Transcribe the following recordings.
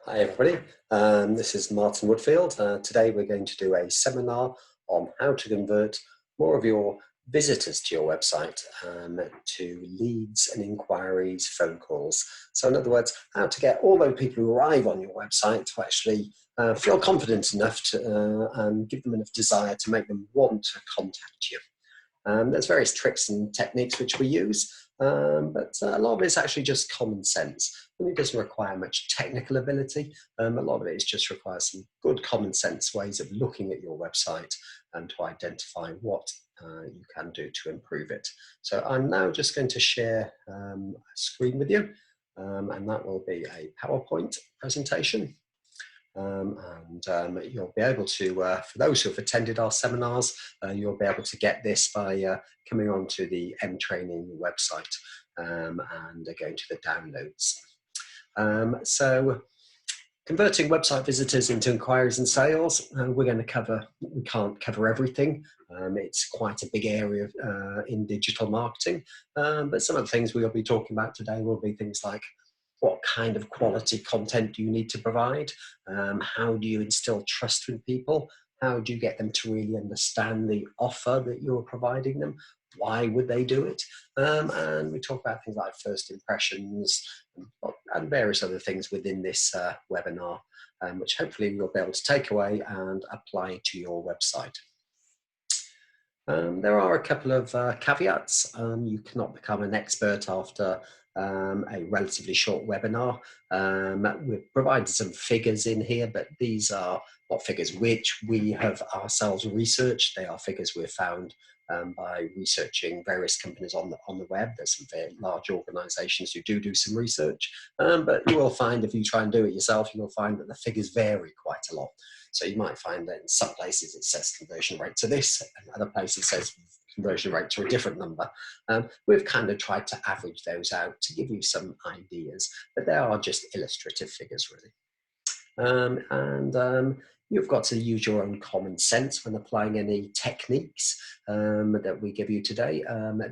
Hi everybody, this is Martin Woodfield. Today we're going to do a seminar on how to convert more of your visitors to your website to leads and inquiries, phone calls. So in other words, how to get all those people who arrive on your website to actually feel confident enough to and give them enough desire to make them want to contact you. There's various tricks and techniques which we use, but a lot of it's actually just common sense. And it doesn't require much technical ability. A lot of it is just requires some good common sense ways of looking at your website and to identify what you can do to improve it. So I'm now just going to share a screen with you, and that will be a PowerPoint presentation. You'll be able to, for those who have attended our seminars, you'll be able to get this by coming onto the M-Training website and going to the downloads. So converting website visitors into inquiries and sales, we're going to cover, we can't cover everything. It's quite a big area in digital marketing, but some of the things we'll be talking about today will be things like what kind of quality content do you need to provide? How do you instill trust with people? How do you get them to really understand the offer that you're providing them? Why would they do it? And we talk about things like first impressions and various other things within this webinar, which hopefully you'll be able to take away and apply to your website. There are a couple of caveats. You cannot become an expert after a relatively short webinar. We've provided some figures in here, but these are not figures which we have ourselves researched. They are figures we've found by researching various companies on the web. There's some very large organizations who do some research, but you will find if you try and do it yourself, you will find that the figures vary quite a lot. So you might find that in some places it says conversion rate to this, and other places it says conversion rate to a different number. We've kind of tried to average those out to give you some ideas, but they are just illustrative figures really. You've got to use your own common sense when applying any techniques that we give you today.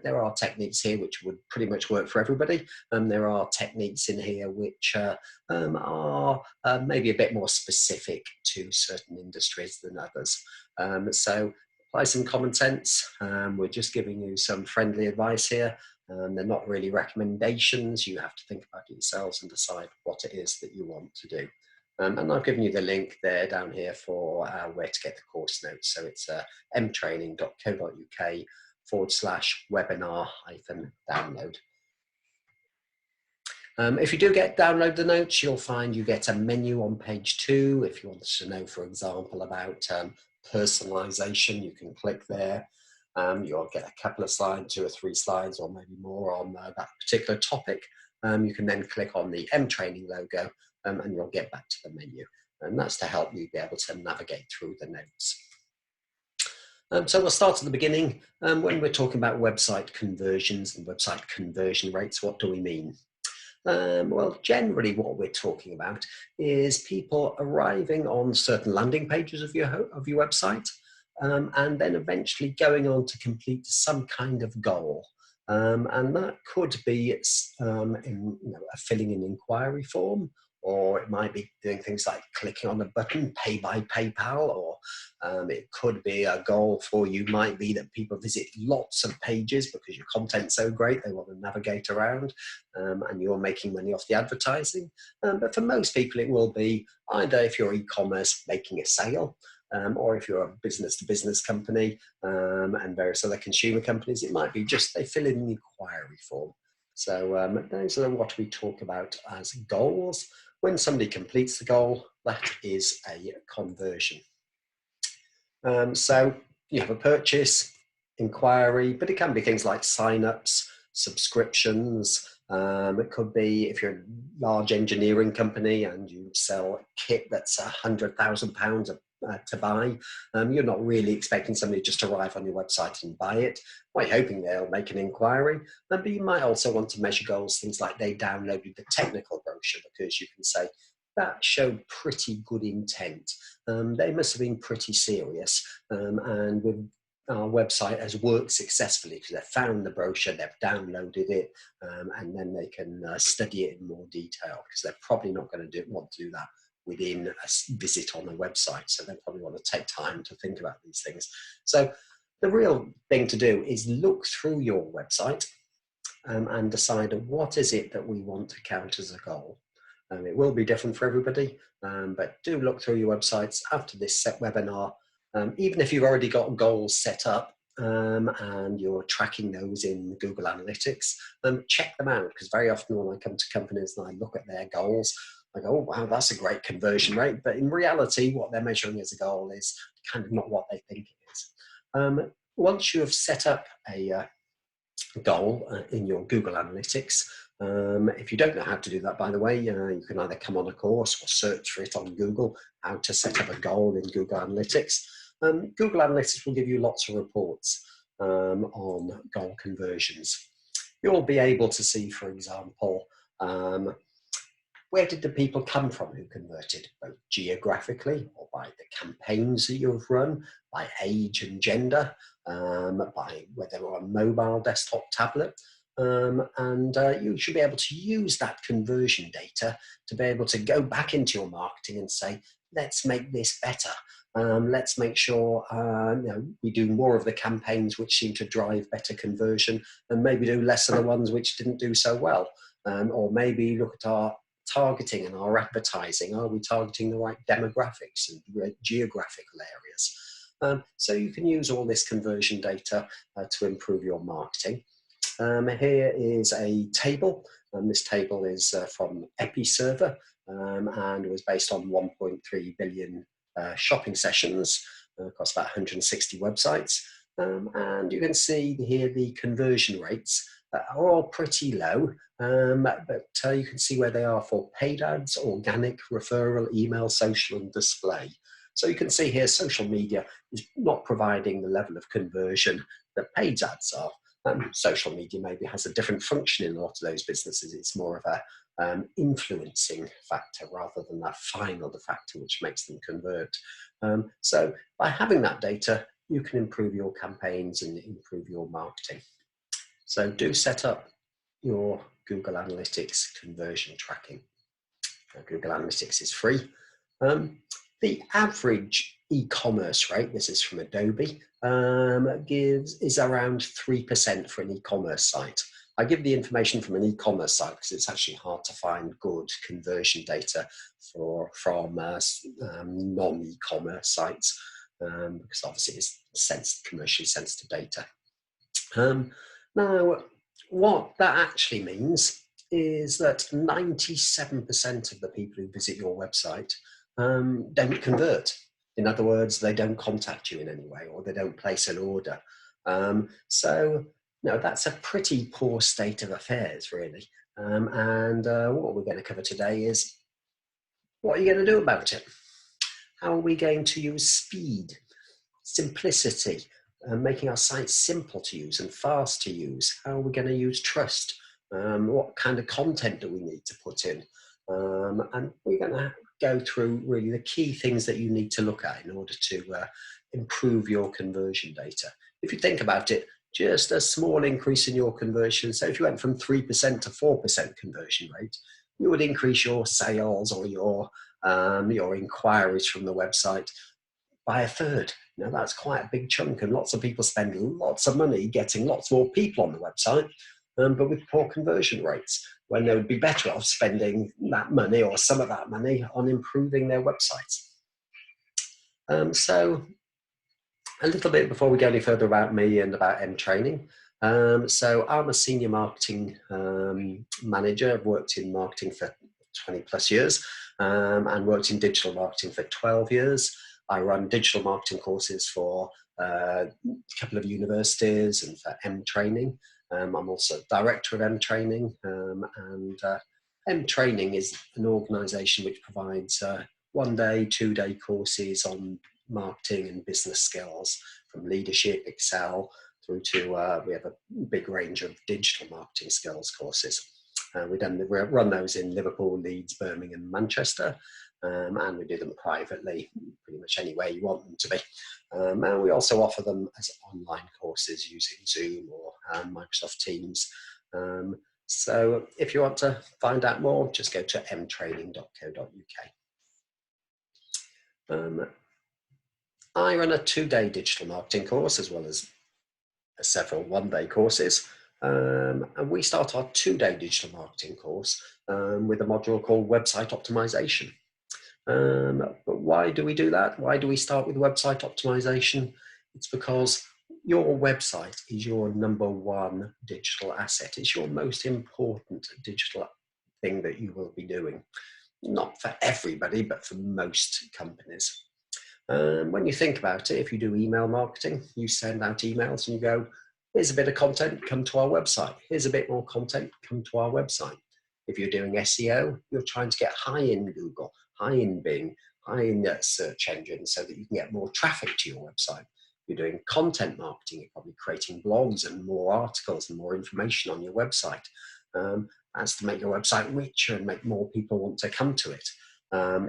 There are techniques here which would pretty much work for everybody. There are techniques in here which are maybe a bit more specific to certain industries than others. So apply some common sense. We're just giving you some friendly advice here. They're not really recommendations. You have to think about it yourselves and decide what it is that you want to do. And I've given you the link there down here for where to get the course notes. So it's mtraining.co.uk/webinar-download. If you do download the notes, you'll find you get a menu on page 2. If you want to know, for example, about personalization, you can click there. You'll get a couple of slides, 2 or 3 slides, or maybe more on that particular topic. You can then click on the M-Training logo and you'll get back to the menu. And that's to help you be able to navigate through the notes. So we'll start at the beginning. When we're talking about website conversions and website conversion rates, what do we mean? Well, generally what we're talking about is people arriving on certain landing pages of your website and then eventually going on to complete some kind of goal. And that could be filling an inquiry form, or it might be doing things like clicking on a button, pay by PayPal, or it could be a goal for you might be that people visit lots of pages because your content's so great, they want to navigate around, and you're making money off the advertising. But for most people, it will be either if you're e-commerce, making a sale, or if you're a business-to-business company and various other consumer companies, it might be just they fill in an inquiry form. So those are what we talk about as goals. When somebody completes the goal, that is a conversion. So you have a purchase, inquiry, but it can be things like sign-ups, subscriptions. It could be if you're a large engineering company and you sell a kit that's £100,000 to buy. You're not really expecting somebody just to arrive on your website and buy it. Well, you're hoping they'll make an inquiry, but you might also want to measure goals, things like they downloaded the technical brochure, because you can say that showed pretty good intent. They must have been pretty serious, and we've our website has worked successfully because they've found the brochure, they've downloaded it, and then they can study it in more detail, because they're probably not going to want to do that within a visit on a website. So they probably want to take time to think about these things. So the real thing to do is look through your website and decide what is it that we want to count as a goal. It will be different for everybody, but do look through your websites after this set webinar. Even if you've already got goals set up and you're tracking those in Google Analytics, check them out, because very often when I come to companies and I look at their goals, I go, oh, wow, that's a great conversion rate. But in reality, what they're measuring as a goal is kind of not what they think it is. Once you have set up a goal in your Google Analytics, if you don't know how to do that, by the way, you can either come on a course or search for it on Google, how to set up a goal in Google Analytics. Google Analytics will give you lots of reports on goal conversions. You'll be able to see, for example, where did the people come from who converted, both geographically or by the campaigns that you've run, by age and gender, by whether they're on mobile, desktop, tablet. And you should be able to use that conversion data to be able to go back into your marketing and say, let's make this better. Let's make sure we do more of the campaigns which seem to drive better conversion, and maybe do less of the ones which didn't do so well. Or maybe look at our targeting and our advertising. Are we targeting the right demographics and geographical areas? So you can use all this conversion data to improve your marketing. Here is a table, and this table is from EpiServer and was based on 1.3 billion shopping sessions across about 160 websites. And you can see here the conversion rates are all pretty low, but you can see where they are for paid ads, organic, referral, email, social, and display. So you can see here social media is not providing the level of conversion that paid ads are. Social media maybe has a different function in a lot of those businesses. It's more of a influencing factor rather than that final factor which makes them convert. So by having that data, you can improve your campaigns and improve your marketing. So do set up your Google Analytics conversion tracking. Google Analytics is free. The average e-commerce rate, this is from Adobe, is around 3% for an e-commerce site. I give the information from an e-commerce site because it's actually hard to find good conversion data from non-e-commerce sites, because obviously it's commercially sensitive data. Now, what that actually means is that 97% of the people who visit your website don't convert. In other words, they don't contact you in any way, or they don't place an order. So, that's a pretty poor state of affairs, really. And what we're going to cover today is, what are you going to do about it? How are we going to use speed, simplicity, making our site simple to use and fast to use? How are we going to use trust? What kind of content do we need to put in? And we're going to go through really the key things that you need to look at in order to improve your conversion data. If you think about it, just a small increase in your conversion. So if you went from 3% to 4% conversion rate, you would increase your sales or your inquiries from the website by a third. That's quite a big chunk, and lots of people spend lots of money getting lots more people on the website, but with poor conversion rates, when they would be better off spending that money or some of that money on improving their websites. So a little bit before we go any further about me and about M-Training. So I'm a senior marketing manager. I've worked in marketing for 20 plus years and worked in digital marketing for 12 years. I run digital marketing courses for a couple of universities and for M-Training. I'm also director of M-Training, and M-Training is an organisation which provides 1 day, 2 day courses on marketing and business skills, from leadership, Excel, through to we have a big range of digital marketing skills courses. We run those in Liverpool, Leeds, Birmingham, Manchester, and we do them privately, pretty much anywhere you want them to be. And we also offer them as online courses using Zoom or Microsoft Teams. So if you want to find out more, just go to mtraining.co.uk. I run a 2-day digital marketing course as well as several 1-day courses. And we start our 2-day digital marketing course with a module called Website Optimization. But why do we do that? Why do we start with website optimization? It's because your website is your #1 digital asset. It's your most important digital thing that you will be doing. Not for everybody, but for most companies. When you think about it, if you do email marketing, you send out emails and you go, here's a bit of content, come to our website. Here's a bit more content, come to our website. If you're doing SEO, you're trying to get high in Google, high in Bing, high in search engines so that you can get more traffic to your website. If you're doing content marketing, you're probably creating blogs and more articles and more information on your website. That's to make your website richer and make more people want to come to it.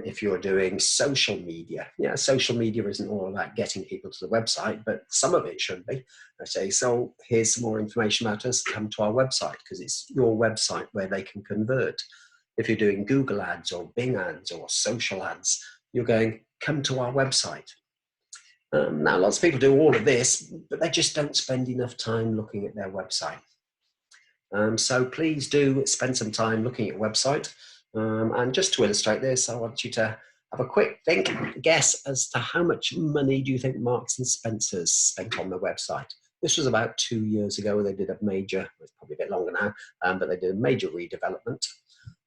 If you're doing social media, social media isn't all about getting people to the website, but some of it should be. I say, so here's some more information about us, come to our website, because it's your website where they can convert. If you're doing Google ads or Bing ads or social ads, you're going, come to our website. Now, lots of people do all of this, but they just don't spend enough time looking at their website. So please do spend some time looking at your website. And just to illustrate this, I want you to have a quick guess as to how much money do you think Marks and Spencer's spent on their website? This was about 2 years ago. They did a major, it's probably a bit longer now, but they did a major redevelopment.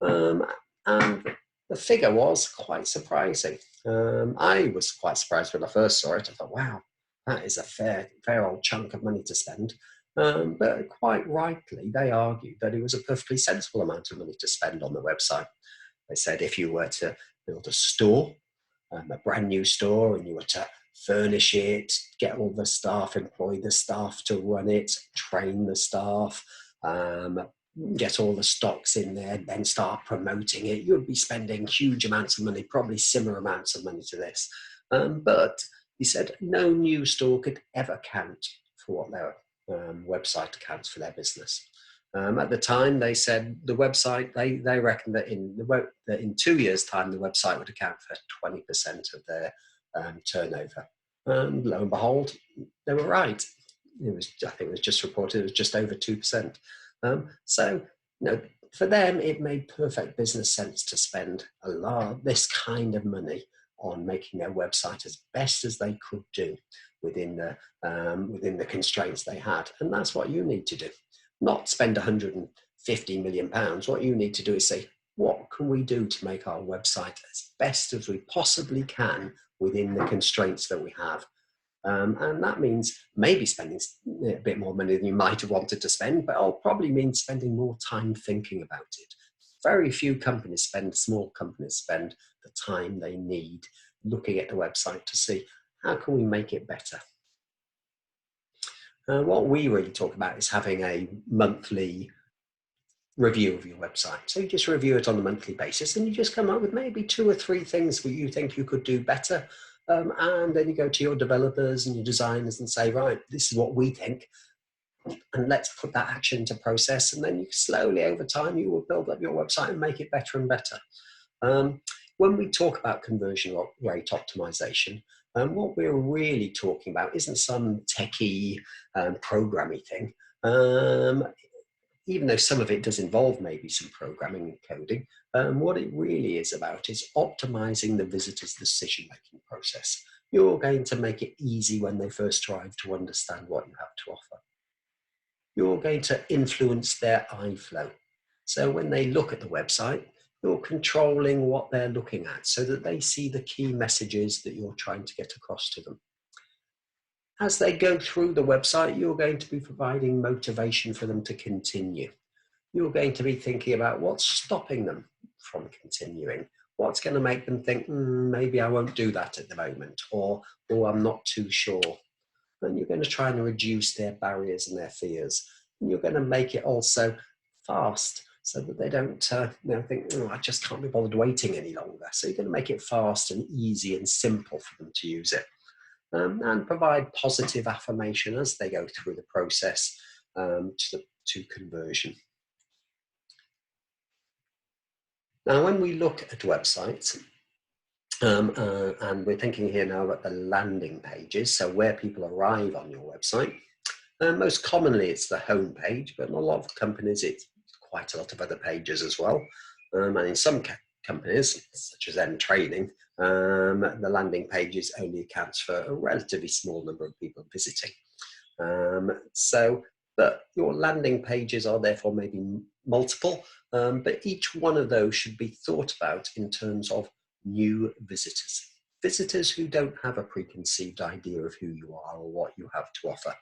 And the figure was quite surprising. I was quite surprised when I first saw it. I thought, wow, that is a fair old chunk of money to spend. But quite rightly, they argued that it was a perfectly sensible amount of money to spend on the website. They said if you were to build a store, a brand new store, and you were to furnish it, get all the staff, employ the staff to run it, train the staff, get all the stocks in there, then start promoting it, you'd be spending huge amounts of money, probably similar amounts of money to this. But he said no new store could ever count for what their website accounts for their business. At the time, they said the website, they reckoned that in 2 years' time, the website would account for 20% of their turnover. Lo and behold, they were right. I think it was just reported it was just over 2%. So, for them, it made perfect business sense to spend this kind of money on making their website as best as they could do within the constraints they had. And that's what you need to do. Not spend £150 million. What you need to do is say, what can we do to make our website as best as we possibly can within the constraints that we have? And that means maybe spending a bit more money than you might have wanted to spend, but it'll probably mean spending more time thinking about it. Very few small companies spend the time they need looking at the website to see how can we make it better. What we really talk about is having a monthly review of your website. So you just review it on a monthly basis and you just come up with maybe 2 or 3 things that you think you could do better. And then you go to your developers and your designers and say, right, this is what we think. And let's put that action into process. And then you slowly over time, you will build up your website and make it better and better. When we talk about conversion rate optimization, what we're really talking about isn't some techie programming thing. Even though some of it does involve maybe some programming and coding, what it really is about is optimizing the visitor's decision-making process. You're going to make it easy when they first arrive to understand what you have to offer. You're going to influence their eye flow. So when they look at the website, you're controlling what they're looking at so that they see the key messages that you're trying to get across to them. As they go through the website, you're going to be providing motivation for them to continue. You're going to be thinking about what's stopping them from continuing. What's going to make them think, maybe I won't do that at the moment, or I'm not too sure. And you're going to try and reduce their barriers and their fears. And you're going to make it also fast so that they don't think, oh, I just can't be bothered waiting any longer. So you're going to make it fast and easy and simple for them to use it, and provide positive affirmation as they go through the process to conversion. Now, when we look at websites, and we're thinking here now about the landing pages, so where people arrive on your website. Most commonly, it's the home page, but in a lot of companies, it's quite a lot of other pages as well. And in some companies, such as M Training, the landing pages only accounts for a relatively small number of people visiting. But your landing pages are therefore maybe multiple, but each one of those should be thought about in terms of new visitors. Visitors who don't have a preconceived idea of who you are or what you have to offer.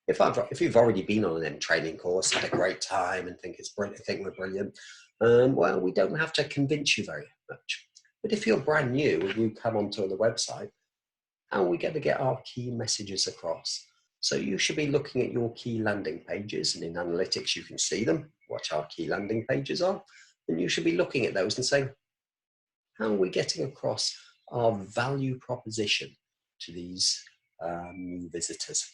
If you've already been on an M Training course, had a great time and think it's brilliant, think we're brilliant, well, we don't have to convince you very much. But if you're brand new and you come onto the website, how are we going to get our key messages across? So you should be looking at your key landing pages, and in analytics you can see them, what our key landing pages are, and you should be looking at those and saying, how are we getting across our value proposition to these new visitors?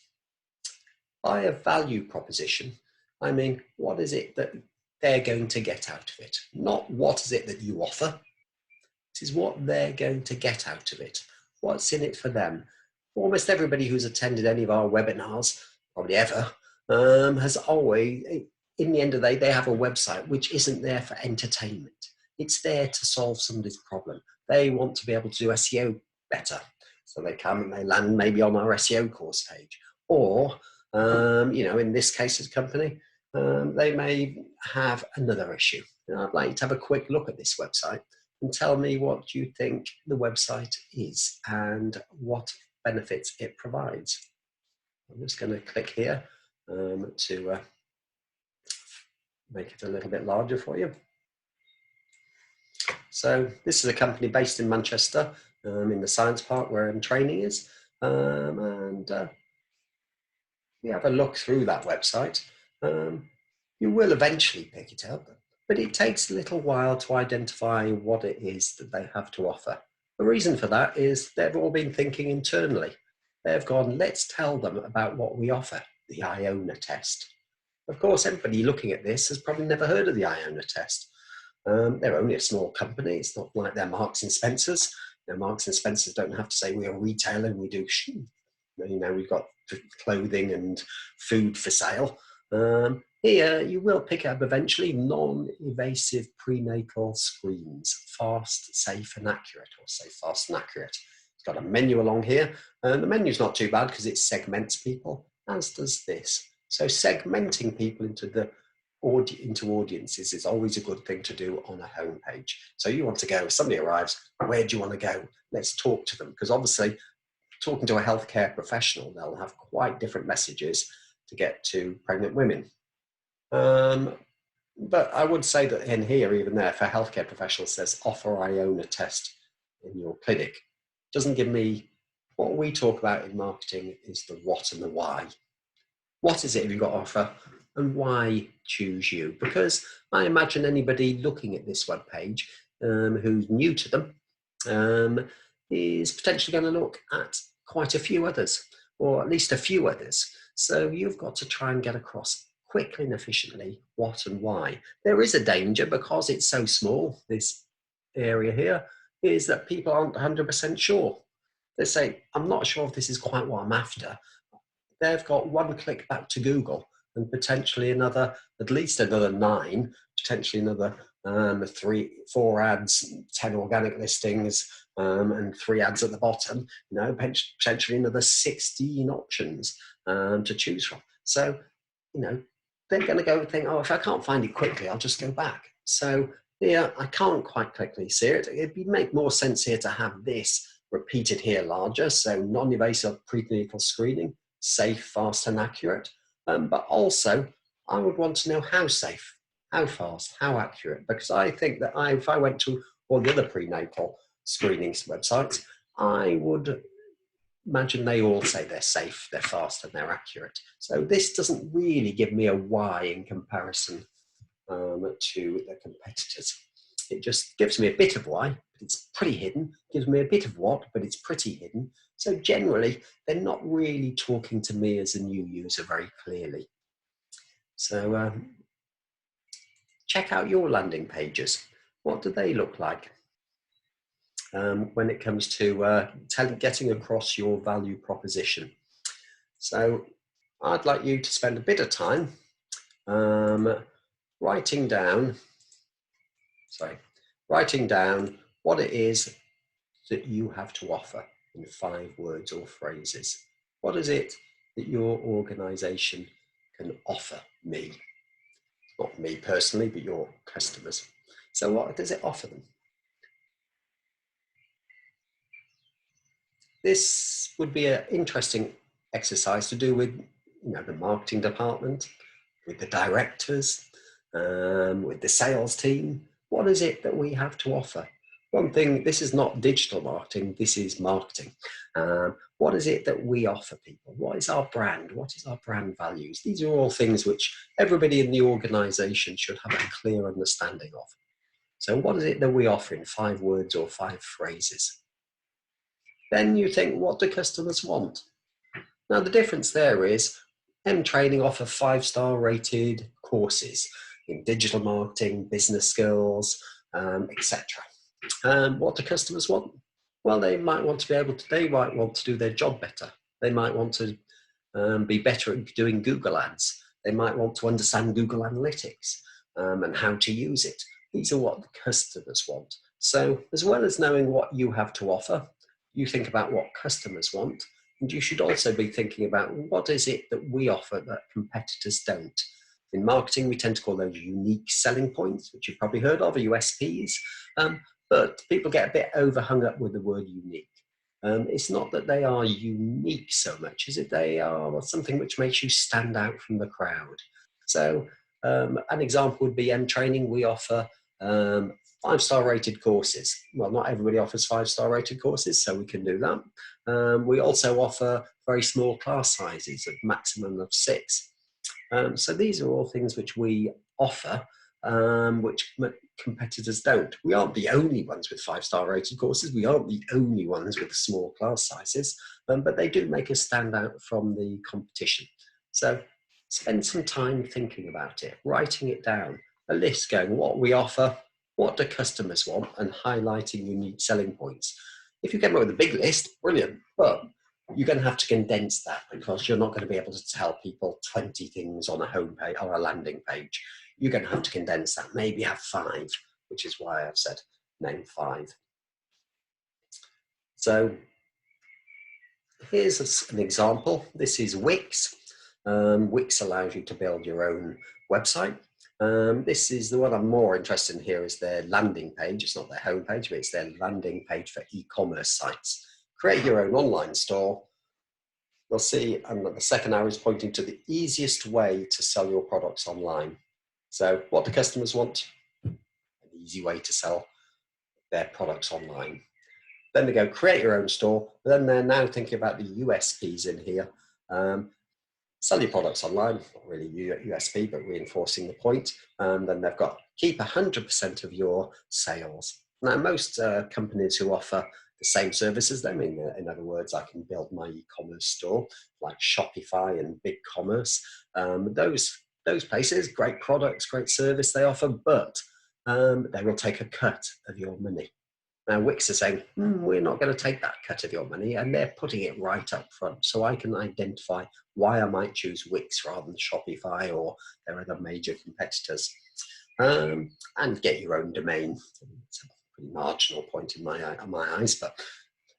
By a value proposition, I mean, what is it that they're going to get out of it? Not what is it that you offer, it is what they're going to get out of it. What's in it for them? Almost everybody who's attended any of our webinars, probably ever, has always, in the end of the day, they have a website which isn't there for entertainment. It's there to solve somebody's problem. They want to be able to do SEO better. So they come and they land maybe on our SEO course page. Or, in this case as a company, they may have another issue. I'd like you to have a quick look at this website and tell me what you think the website is and what benefits it provides. I'm just going to click here to make it a little bit larger for you. So this is a company based in Manchester, in the science park where M Training is, and you have a look through that website. You will eventually pick it up, but it takes a little while to identify what it is that they have to offer. The reason for that is they've all been thinking internally. They've gone, let's tell them about what we offer, the Iona test. Of course, everybody looking at this has probably never heard of the Iona test. They're only a small company. It's not like they're Marks and Spencer's. Marks and Spencer's don't have to say we're a retailer and we do, we've got clothing and food for sale. Here, you will pick up eventually non-invasive prenatal screens, fast, safe and accurate, or say fast and accurate. It's got a menu along here. The menu's not too bad because it segments people, as does this. So segmenting people into audiences is always a good thing to do on a homepage. So you want to go, if somebody arrives, where do you want to go? Let's talk to them, because obviously talking to a healthcare professional, they'll have quite different messages to get to pregnant women. But I would say that in here, even there, for healthcare professionals, says offer Iona test in your clinic. Doesn't give me, what we talk about in marketing is the what and the why. What is it have you got to offer, and why choose you? Because I imagine anybody looking at this web page who's new to them is potentially going to look at quite a few others, or at least a few others. So you've got to try and get across quickly and efficiently what and why. There is a danger, because it's so small, this area here, is that people aren't 100% sure. They say, I'm not sure if this is quite what I'm after. They've got one click back to Google and potentially at least another 9, potentially another 3, 4 ads, 10 organic listings, and 3 ads at the bottom, potentially another 16 options to choose from. So, they're going to go and think, oh, if I can't find it quickly, I'll just go back. So yeah, I can't quite quickly see it. It'd make more sense here to have this repeated here larger. So non-invasive prenatal screening, safe, fast and accurate. But also I would want to know how safe, how fast, how accurate, because I think that if I went to all the other prenatal screening websites, I would imagine they all say they're safe, they're fast and they're accurate. So this doesn't really give me a why in comparison to the competitors. It just gives me a bit of why, but it's pretty hidden. Gives me a bit of what, but it's pretty hidden. So generally, they're not really talking to me as a new user very clearly. So check out your landing pages. What do they look like when it comes to getting across your value proposition? So I'd like you to spend a bit of time writing down what it is that you have to offer in 5 words or phrases. What is it that your organization can offer me? Not me personally, but your customers. So what does it offer them? This would be an interesting exercise to do with the marketing department, with the directors, with the sales team. What is it that we have to offer? One thing, this is not digital marketing, this is marketing. What is it that we offer people? What is our brand? What is our brand values? These are all things which everybody in the organization should have a clear understanding of. So what is it that we offer in 5 words or 5 phrases? Then you think, what do customers want? Now the difference there is M-Training offer 5-star rated courses in digital marketing, business skills, etc. What do customers want? Well, they might want to do their job better. They might want to be better at doing Google ads. They might want to understand Google Analytics and how to use it. These are what the customers want. So as well as knowing what you have to offer, you think about what customers want, and you should also be thinking about what is it that we offer that competitors don't. In marketing, we tend to call those unique selling points, which you've probably heard of, or USPs, but people get a bit overhung up with the word unique. It's not that they are unique so much as that they are something which makes you stand out from the crowd. So an example would be M-Training. We offer 5-star rated courses. Well, not everybody offers 5-star rated courses, so we can do that. We also offer very small class sizes, a maximum of 6. So these are all things which we offer, which competitors don't. We aren't the only ones with 5-star rated courses. We aren't the only ones with small class sizes, but they do make us stand out from the competition. So spend some time thinking about it, writing it down, a list going what we offer, what do customers want, and highlighting unique selling points. If you come up with a big list, brilliant, but you're going to have to condense that because you're not going to be able to tell people 20 things on a homepage or a landing page. You're going to have to condense that, maybe have 5, which is why I've said name 5. So here's an example. This is Wix. Wix allows you to build your own website. This is the one I'm more interested in here is their landing page. It's not their homepage, but it's their landing page for e-commerce sites. Create your own online store. You'll see, and the second arrow is pointing to the easiest way to sell your products online. So what do customers want? An easy way to sell their products online. Then they go create your own store. But then they're now thinking about the USPs in here. Sell your products online, not really USP, but reinforcing the point. Then they've got keep 100% of your sales. Now, most companies who offer the same services, them, in other words, I can build my e-commerce store like Shopify and BigCommerce. Those places, great products, great service they offer, but they will take a cut of your money. Now, Wix is saying, we're not going to take that cut of your money, and they're putting it right up front. So I can identify why I might choose Wix rather than Shopify or their other major competitors. And get your own domain. It's a pretty marginal point in my eyes, but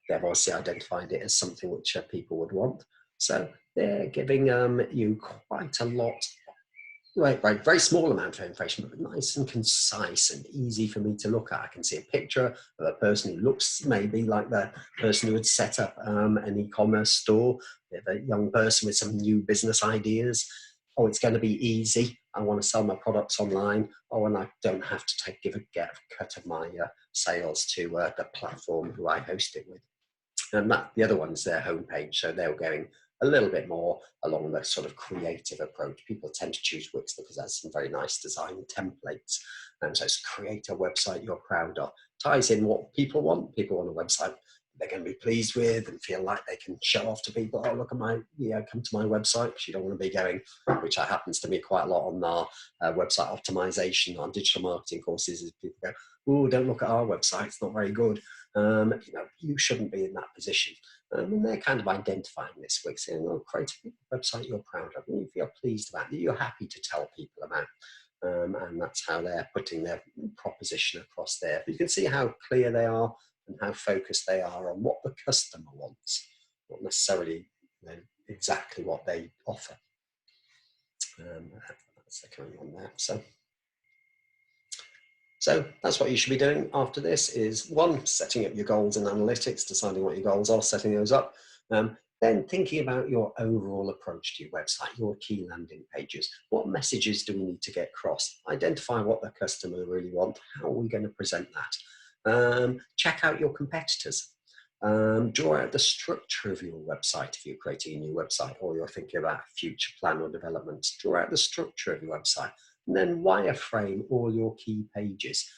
they've obviously identified it as something which people would want. So they're giving you quite a lot. Right, very small amount of information, but nice and concise and easy for me to look at. I can see a picture of a person who looks maybe like the person who would set up an e-commerce store. They have a young person with some new business ideas. Oh, it's going to be easy. I want to sell my products online. Oh, and I don't have to get a cut of my sales to the platform who I host it with. And the other one's their homepage. So they're going a little bit more along the sort of creative approach. People tend to choose Wix because it has some very nice design templates. And so it's create a website you're proud of. Ties in what people want. People want a website they're going to be pleased with and feel like they can show off to people, oh, look at my, come to my website, because you don't want to be going, which happens to me quite a lot on our website optimization, on digital marketing courses, is people go, oh, don't look at our website, it's not very good. You shouldn't be in that position. And they're kind of identifying this week, saying, oh, create a website you're proud of, and you feel pleased about, that you're happy to tell people about. And that's how they're putting their proposition across there. But you can see how clear they are and how focused they are on what the customer wants, not necessarily exactly what they offer. That's the current one there. So that's what you should be doing after this is, one, setting up your goals and analytics, deciding what your goals are, setting those up. Then thinking about your overall approach to your website, your key landing pages. What messages do we need to get across? Identify what the customer really want. How are we going to present that? Check out your competitors. Draw out the structure of your website if you're creating a new website or you're thinking about a future plan or development. Draw out the structure of your website and then wireframe all your key pages.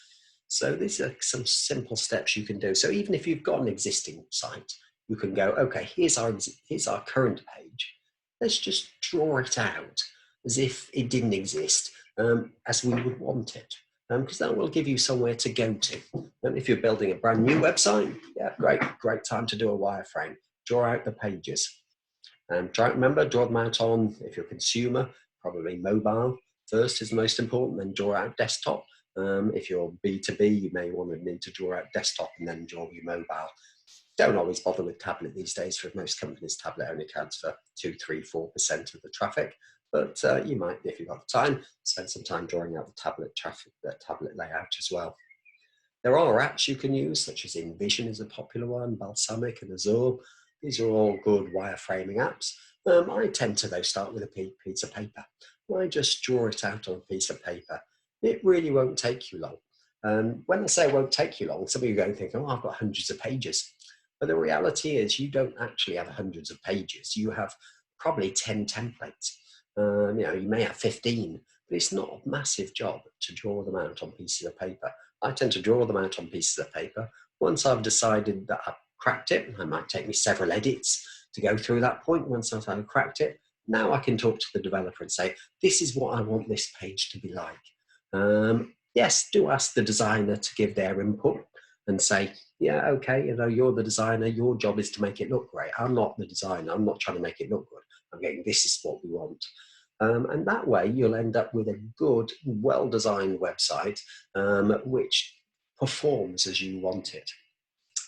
So these are some simple steps you can do. So even if you've got an existing site, you can go, okay, here's our current page. Let's just draw it out as if it didn't exist, as we would want it. Because that will give you somewhere to go to. And if you're building a brand new website, yeah, great time to do a wireframe. Draw out the pages. Remember, draw them out on, if you're a consumer, probably mobile first is the most important, then draw out desktop. If you're B2B, you may need to draw out desktop and then draw your mobile. Don't always bother with tablet these days. For most companies, tablet only accounts for 2, 3, 4% of the traffic. But you might, if you've got the time, spend some time drawing out the tablet traffic, the tablet layout as well. There are apps you can use, such as InVision is a popular one, Balsamic and Azure. These are all good wireframing apps. I tend to, though, start with a piece of paper. I just draw it out on a piece of paper. It really won't take you long. When I say it won't take you long, some of you go and think, oh, I've got hundreds of pages. But the reality is you don't actually have hundreds of pages. You have probably 10 templates. You may have 15, but it's not a massive job to draw them out on pieces of paper. I tend to draw them out on pieces of paper. Once I've decided that I've cracked it, it might take me several edits to go through that point. Once I've cracked it, now I can talk to the developer and say, this is what I want this page to be like. Yes, do ask the designer to give their input and say, yeah, okay, you're the designer, your job is to make it look great. I'm not the designer, I'm not trying to make it look good. I'm getting, this is what we want. And that way you'll end up with a good, well-designed website which performs as you want it.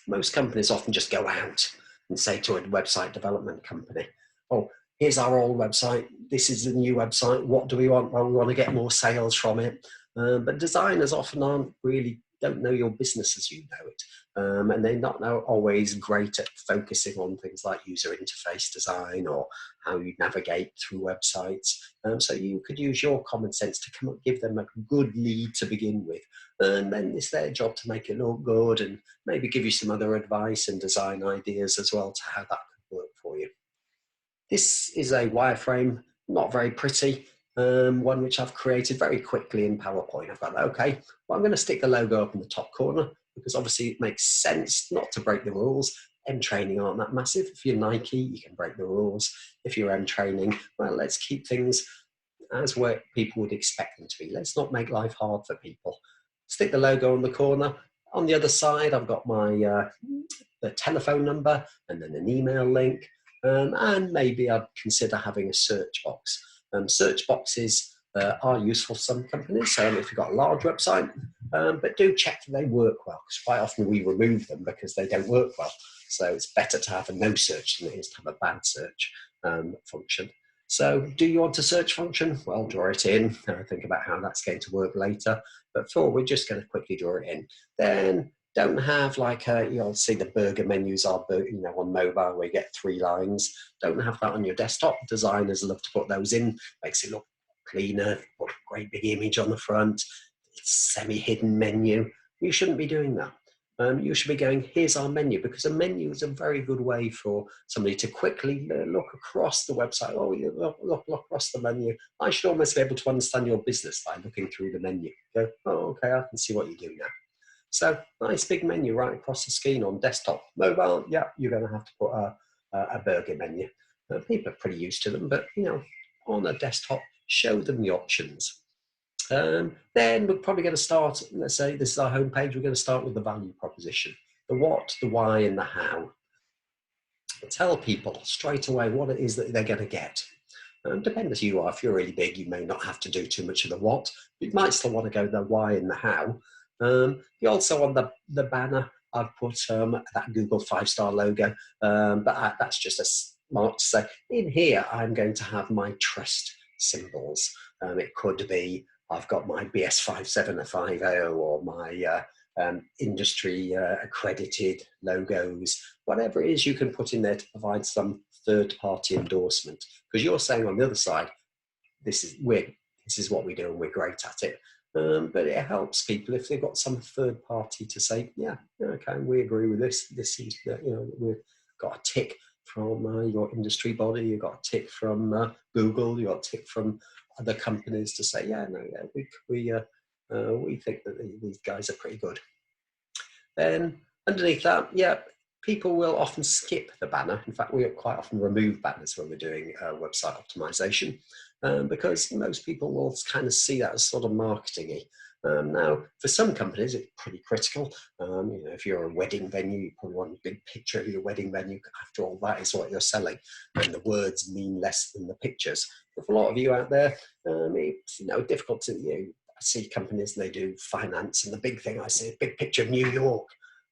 Most companies often just go out and say to a website development company, oh, here's our old website, this is the new website, what do we want? Well, we want to get more sales from it. But designers often don't know your business as you know it. And they're not always great at focusing on things like user interface design or how you navigate through websites. So you could use your common sense to give them a good lead to begin with. And then it's their job to make it look good and maybe give you some other advice and design ideas as well to how that could work for you. This is a wireframe, not very pretty, one which I've created very quickly in PowerPoint. I've got, okay, well, I'm going to stick the logo up in the top corner because obviously it makes sense not to break the rules. M training aren't that massive. If you're Nike, you can break the rules. If you're M training, well, let's keep things as where people would expect them to be. Let's not make life hard for people. Stick the logo on the corner. On the other side, I've got my the telephone number and then an email link. And maybe I'd consider having a search box. Search boxes are useful for some companies, so if you've got a large website, but do check that they work well, because quite often we remove them because they don't work well. So it's better to have a no search than it is to have a bad search function. So do you want a search function? Well, draw it in. Think about how that's going to work later. But we're just going to quickly draw it in. Then don't have like you'll see the burger menus are on mobile where you get 3 lines. Don't have that on your desktop. Designers love to put those in. Makes it look cleaner. Put a great big image on the front. It's semi-hidden menu. You shouldn't be doing that. you should be going, here's our menu, because a menu is a very good way for somebody to quickly look across the website. Oh, you look across the menu. I should almost be able to understand your business by looking through the menu. Go, oh, okay, I can see what you do now. So nice big menu right across the screen on desktop. Mobile, yeah, you're going to have to put a burger menu. People are pretty used to them, but on a desktop, show them the options. Then we're probably going to start, let's say this is our homepage, we're going to start with the value proposition. The what, the why, and the how. Tell people straight away what it is that they're going to get. Depends who you are. If you're really big, you may not have to do too much of the what, but you might still want to go the why and the how. You also on the banner, I've put that Google 5-star logo, but that's just a smart to say, in here, I'm going to have my trust symbols. It could be, I've got my BS 5750 or my industry accredited logos, whatever it is you can put in there to provide some third-party endorsement, because you're saying on the other side, this is what we do and we're great at it. But it helps people if they've got some third party to say, yeah, okay, we agree with this. This seems that we've got a tick from your industry body, you've got a tick from Google, you've got a tick from other companies to say, yeah, no, yeah, we think that these guys are pretty good. Then underneath that, yeah, people will often skip the banner. In fact, we quite often remove banners when we're doing website optimization because most people will kind of see that as sort of marketing-y. Now, for some companies, it's pretty critical. If you're a wedding venue, you probably want a big picture of your wedding venue. After all, that is what you're selling, and the words mean less than the pictures. But for a lot of you out there, it's difficult to I see companies and they do finance, and the big thing I see a big picture of New York,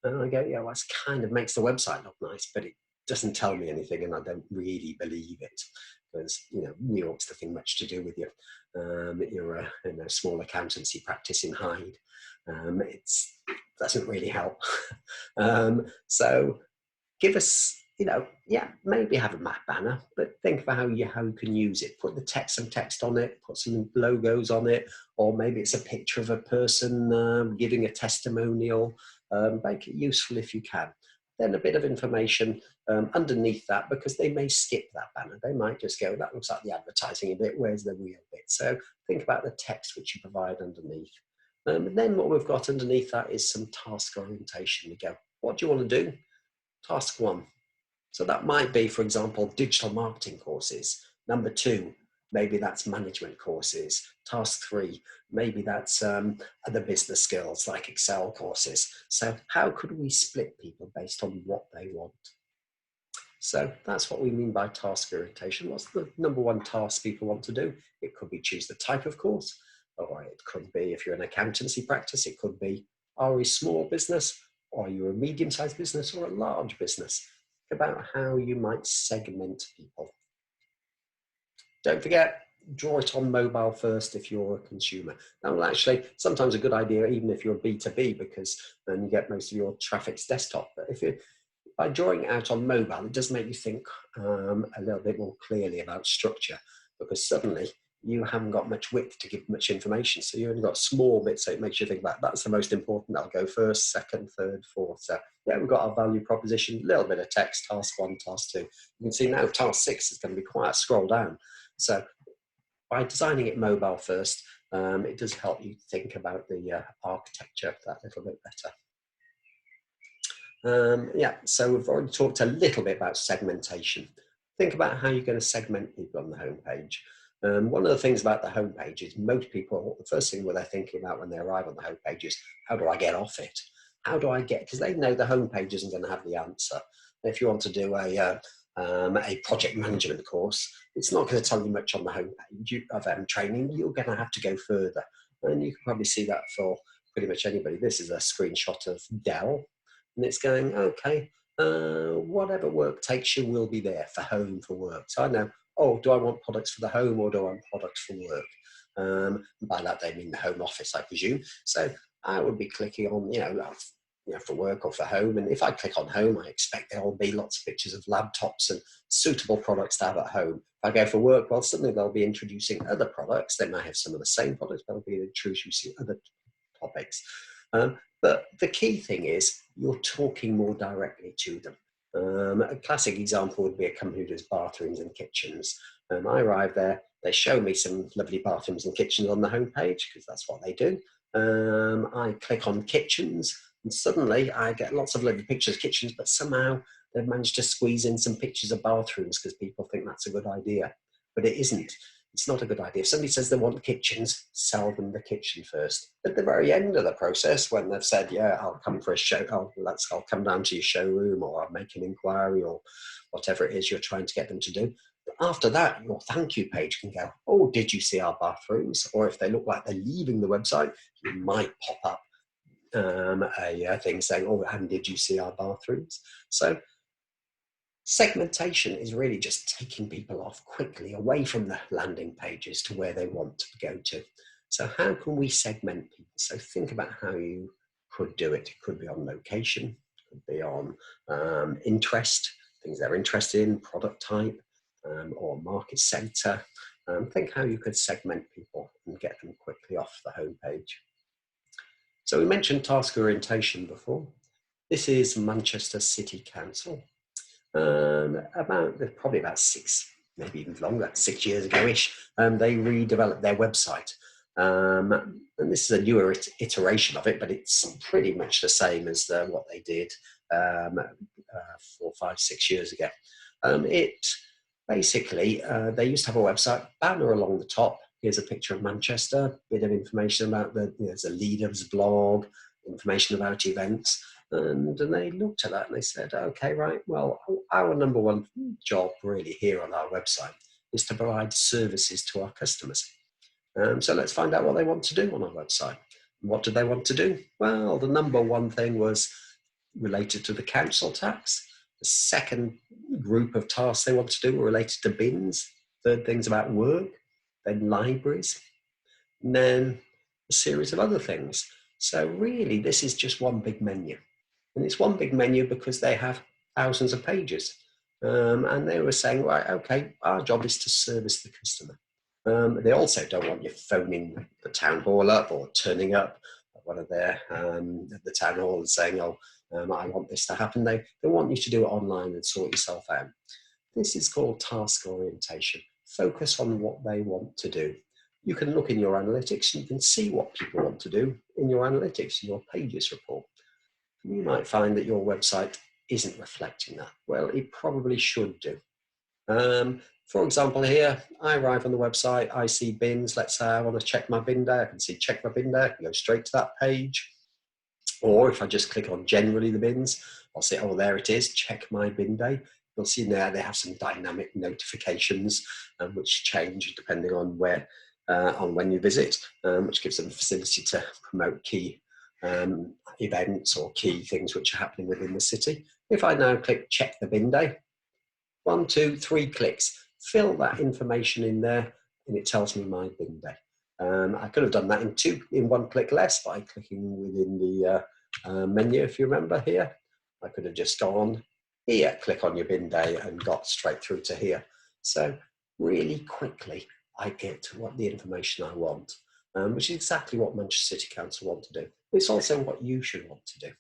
and I go, yeah, well, it kind of makes the website look nice, but it doesn't tell me anything, and I don't really believe it, because New York's nothing much to do with you. You're in a small accountancy practice in Hyde. It doesn't really help. So give us, maybe have a map banner, but think about how you can use it. Put some text on it, put some logos on it, or maybe it's a picture of a person giving a testimonial. Make it useful if you can. Then a bit of information underneath that, because they may skip that banner. They might just go, that looks like the advertising a bit, where's the real bit? So think about the text which you provide underneath. And then what we've got underneath that is some task orientation. We go, what do you want to do? Task 1. So that might be, for example, digital marketing courses. Number 2, maybe that's management courses. Task 3, maybe that's other business skills like Excel courses. So how could we split people based on what they want? So that's what we mean by task orientation. What's the number 1 task people want to do? It could be choose the type of course, or it could be, if you're an accountancy practice, it could be, are we a small business, or are you a medium-sized business, or a large business? About how you might segment people. Don't forget, draw it on mobile first if you're a consumer. That will actually sometimes a good idea, even if you're B2B, because then you get most of your traffic's desktop. But if by drawing it out on mobile, it does make you think a little bit more clearly about structure, because suddenly you haven't got much width to give much information. So you only got small bits, so it makes you think about that's the most important. I'll go first, second, third, fourth. So yeah, we've got our value proposition, a little bit of text, task 1, task 2. You can see now task 6 is going to be quite a scroll down. So by designing it mobile first, it does help you think about the architecture that little bit better. Yeah, so we've already talked a little bit about segmentation. Think about how you're going to segment people on the homepage. One of the things about the homepage is most people, the first thing they're thinking about when they arrive on the homepage is, how do I get off it? How do I get, because they know the homepage isn't going to have the answer. If you want to do a project management course, it's not going to tell you much on the homepage of training. You're going to have to go further. And you can probably see that for pretty much anybody. This is a screenshot of Dell, and it's going, okay, whatever work takes you will be there for home, for work. So I know, oh, do I want products for the home or do I want products for work? By that they mean the home office, I presume. So I would be clicking on, for work or for home. And if I click on home, I expect there will be lots of pictures of laptops and suitable products to have at home. If I go for work, well, suddenly they'll be introducing other products. They might have some of the same products, but they'll be introducing other topics. But the key thing is you're talking more directly to them. A classic example would be a company who does bathrooms and kitchens. I arrive there, they show me some lovely bathrooms and kitchens on the homepage because that's what they do. I click on kitchens and suddenly I get lots of lovely pictures of kitchens, but somehow they've managed to squeeze in some pictures of bathrooms because people think that's a good idea, but it isn't. It's not a good idea. If somebody says they want kitchens, sell them the kitchen first. At the very end of the process, when they've said, yeah, I'll come for a show, I'll come down to your showroom, or I'll make an inquiry, or whatever it is you're trying to get them to do. But after that, your thank you page can go, oh, did you see our bathrooms? Or if they look like they're leaving the website, you might pop up a thing saying, oh, and did you see our bathrooms? So segmentation is really just taking people off quickly away from the landing pages to where they want to go to. So how can we segment people? So think about how you could do it. It could be on location, it could be on interest, things they're interested in, product type, or market sector. Think how you could segment people and get them quickly off the homepage. So we mentioned task orientation before. This is Manchester City Council. Probably about 6, maybe even longer, 6 years ago-ish, they redeveloped their website. And this is a newer iteration of it, but it's pretty much the same as what they did 4, 5, 6 years ago. It basically, they used to have a website, banner along the top. Here's a picture of Manchester, bit of information about there's a leaders blog, information about events. And they looked at that and they said, okay, right, well, our number one job really here on our website is to provide services to our customers. So let's find out what they want to do on our website. What did they want to do? Well, the number one thing was related to the council tax. The second group of tasks they want to do were related to bins. Third thing's about work, then libraries, and then a series of other things. So really, this is just one big menu. And it's one big menu because they have thousands of pages. And they were saying, right, okay, our job is to service the customer. They also don't want you phoning the town hall up or turning up at one of their at the town hall and saying, oh, I want this to happen. They want you to do it online and sort yourself out. This is called task orientation. Focus on what they want to do. You can look in your analytics and you can see what people want to do in your analytics, in your pages report. You might find that your website isn't reflecting that. Well, it probably should do. For example, here, I arrive on the website, I see bins. Let's say I want to check my bin day. I can see check my bin day. I can go straight to that page. Or if I just click on generally the bins, I'll say, oh, there it is, check my bin day. You'll see there they have some dynamic notifications which change depending on on when you visit, which gives them the facility to promote key events or key things which are happening within the city. If I now click check the bin day, 1, 2, 3 clicks, fill that information in there and it tells me my bin day. I could have done that in 1 click less by clicking within the menu, if you remember here. I could have just gone here, click on your bin day and got straight through to here. So really quickly, I get to what the information I want, which is exactly what Manchester City Council want to do. It's also what you should want to do.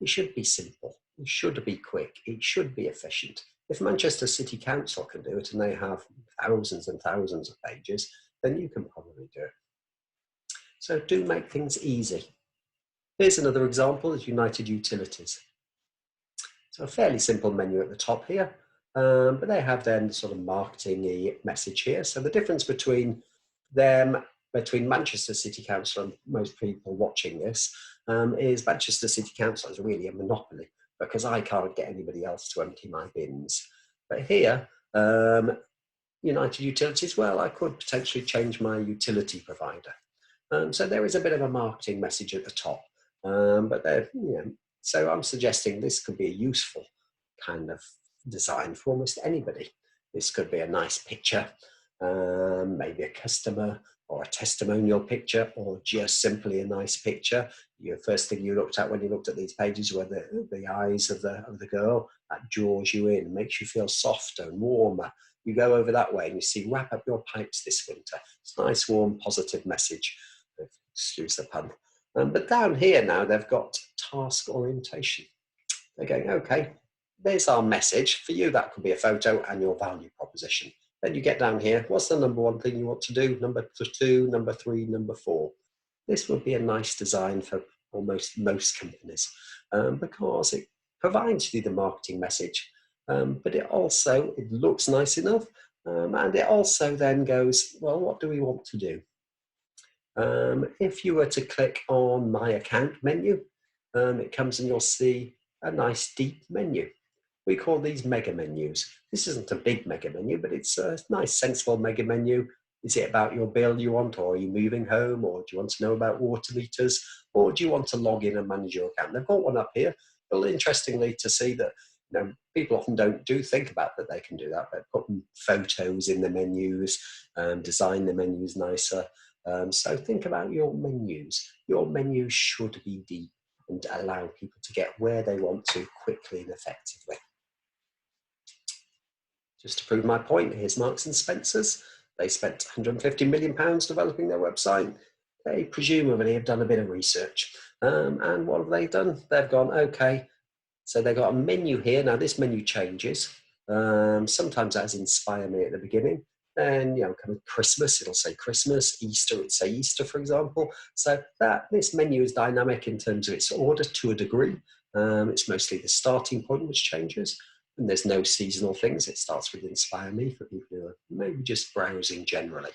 It should be simple. It should be quick. It should be efficient. If Manchester City Council can do it and they have thousands and thousands of pages, then you can probably do it. So do make things easy. Here's another example of United Utilities. So a fairly simple menu at the top here, but they have then sort of marketing-y message here. So the difference between Manchester City Council and most people watching this is Manchester City Council is really a monopoly because I can't get anybody else to empty my bins. But here, United Utilities, well, I could potentially change my utility provider. So there is a bit of a marketing message at the top, but so I'm suggesting this could be a useful kind of design for almost anybody. This could be a nice picture, maybe a customer or a testimonial picture, or just simply a nice picture. Your first thing you looked at when you looked at these pages were the eyes of the girl. That draws you in, makes you feel softer and warmer. You go over that way and you see, wrap up your pipes this winter. It's a nice, warm, positive message. Excuse the pun. But down here now, they've got task orientation. They're going, okay, there's our message. For you, that could be a photo and your value proposition. Then you get down here, what's the number one thing you want to do? Number 2, number 3, number 4. This would be a nice design for almost most companies because it provides you the marketing message, but it looks nice enough, and it also then goes, well, what do we want to do? If you were to click on My Account menu, it comes and you'll see a nice deep menu. We call these mega menus. This isn't a big mega menu, but it's a nice sensible mega menu. Is it about your bill you want, or are you moving home, or do you want to know about water meters, or do you want to log in and manage your account? They've got one up here. Well, interestingly, to see that people often don't think about that they can do that, but put photos in the menus, design the menus nicer. So think about your menus. Your menus should be deep and allow people to get where they want to quickly and effectively. Just to prove my point, here's Marks and Spencer's. They spent £150 million developing their website. They presumably have done a bit of research. And what have they done? They've gone, okay, so they've got a menu here. Now this menu changes. Sometimes that's Inspire Me at the beginning. Then, kind of Christmas, it'll say Christmas. Easter, it'll say Easter, for example. So this menu is dynamic in terms of its order to a degree. It's mostly the starting point which changes. And there's no seasonal things. It starts with Inspire Me for people who are maybe just browsing generally.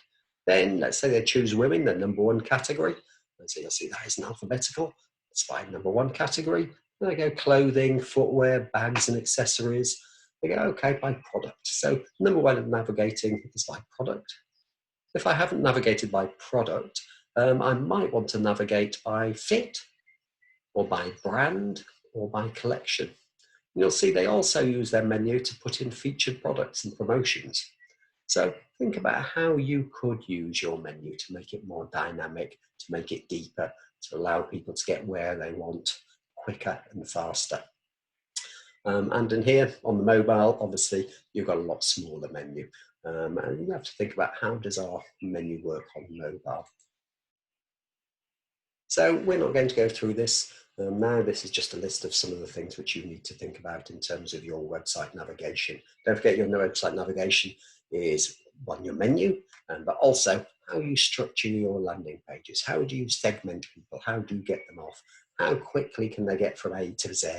Then let's say they choose women, the number 1 category. And so you'll see that is an alphabetical. Inspire number 1 category. Then they go clothing, footwear, bags and accessories. They go, okay, by product. So number 1 of navigating is by product. If I haven't navigated by product, I might want to navigate by fit, or by brand, or by collection. You'll see they also use their menu to put in featured products and promotions. So think about how you could use your menu to make it more dynamic, to make it deeper, to allow people to get where they want quicker and faster. And in here on the mobile, obviously, you've got a lot smaller menu. And you have to think about how does our menu work on mobile. So we're not going to go through this. Now this is just a list of some of the things which you need to think about in terms of your website navigation. Don't forget your website navigation is your menu, but also how you structure your landing pages. How do you segment people? How do you get them off? How quickly can they get from A to Z?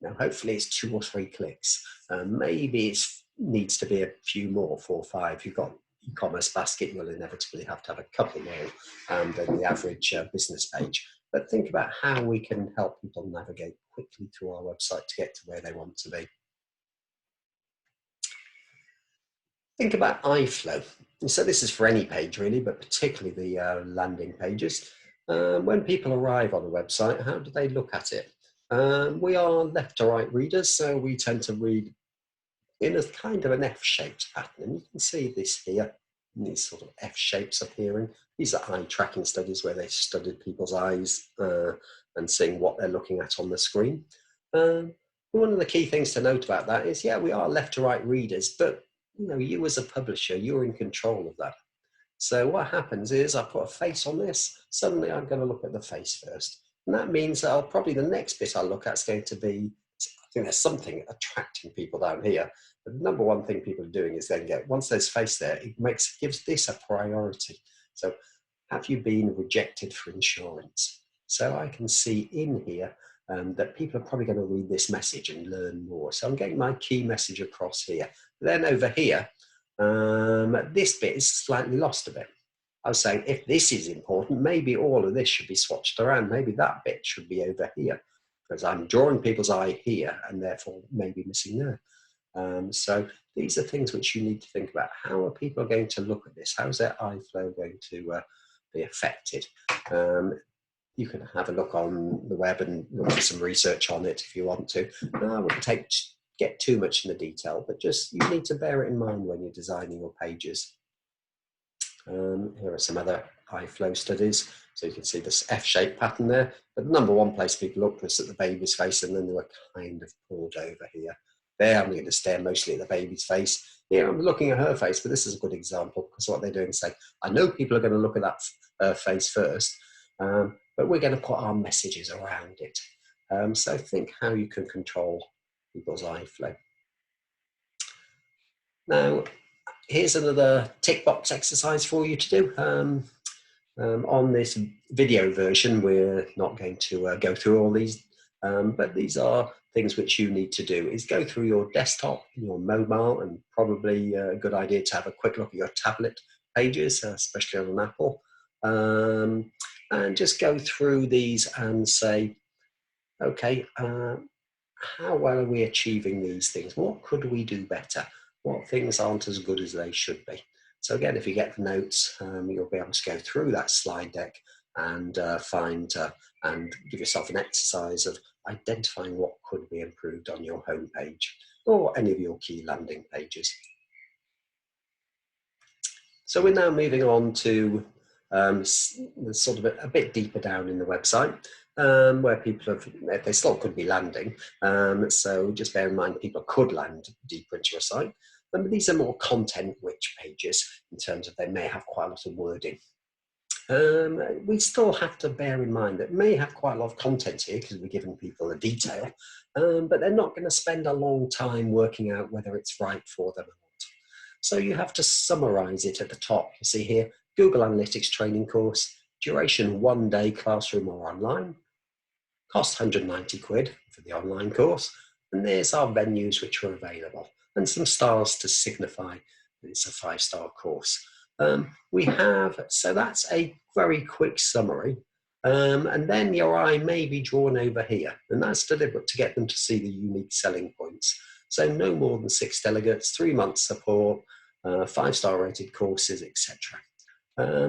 Now, hopefully it's 2 or 3 clicks. Maybe it needs to be a few more, 4 or 5. You've got e-commerce basket, you'll inevitably have to have a couple more than the average business page. But think about how we can help people navigate quickly through our website to get to where they want to be. Think about iFlow. And so this is for any page really, but particularly the landing pages. When people arrive on a website, how do they look at it? We are left to right readers, so we tend to read in a kind of an F-shaped pattern. And you can see this here, these sort of F shapes appearing. These are eye tracking studies where they studied people's eyes and seeing what they're looking at on the screen. One of the key things to note about that is, yeah, we are left to right readers, but you as a publisher, you're in control of that. So what happens is I put a face on this, suddenly I'm going to look at the face first. And that means that probably the next bit I look at is going to be, I think there's something attracting people down here. But the number 1 thing people are doing is then once there's face there, it gives this a priority. So have you been rejected for insurance? So I can see in here that people are probably going to read this message and learn more. So I'm getting my key message across here. Then over here, this bit is slightly lost a bit. I was saying, if this is important, maybe all of this should be swatched around. Maybe that bit should be over here, because I'm drawing people's eye here and therefore maybe missing there. So these are things which you need to think about. How are people going to look at this? How is their eye flow going to be affected? You can have a look on the web and look for some research on it if you want to. I wouldn't get too much in the detail, but just you need to bear it in mind when you're designing your pages. Here are some other eye flow studies. So you can see this F-shaped pattern there. But the number 1 place people looked was at the baby's face, and then they were kind of pulled over here. There, I'm going to stare mostly at the baby's face. Here, I'm looking at her face, but this is a good example because what they're doing is saying, I know people are going to look at that face first, but but we're going to put our messages around it. So think how you can control people's eye flow. Now, here's another tick box exercise for you to do. On this video version, we're not going to go through all these, but these are things which you need to do, is go through your desktop, your mobile, and probably a good idea to have a quick look at your tablet pages, especially on an Apple, and just go through these and say, okay, how well are we achieving these things? What could we do better? What things aren't as good as they should be? So again, if you get the notes, you'll be able to go through that slide deck and find and give yourself an exercise of identifying what could be improved on your homepage or any of your key landing pages. So we're now moving on to sort of a bit deeper down in the website, where people have, they still could be landing. So just bear in mind, people could land deeper into your site. But these are more content-rich pages in terms of they may have quite a lot of wording. We still have to bear in mind that may have quite a lot of content here because we're giving people a detail, but they're not going to spend a long time working out whether it's right for them or not. So you have to summarize it at the top. You see here, Google Analytics training course, duration 1 day classroom or online, cost 190 quid for the online course, and there's our venues which are available, and some stars to signify that it's a 5-star course. So that's a very quick summary, and then your eye may be drawn over here, and that's deliberate to get them to see the unique selling points. So no more than 6 delegates, 3 months support, 5-star rated courses, etc.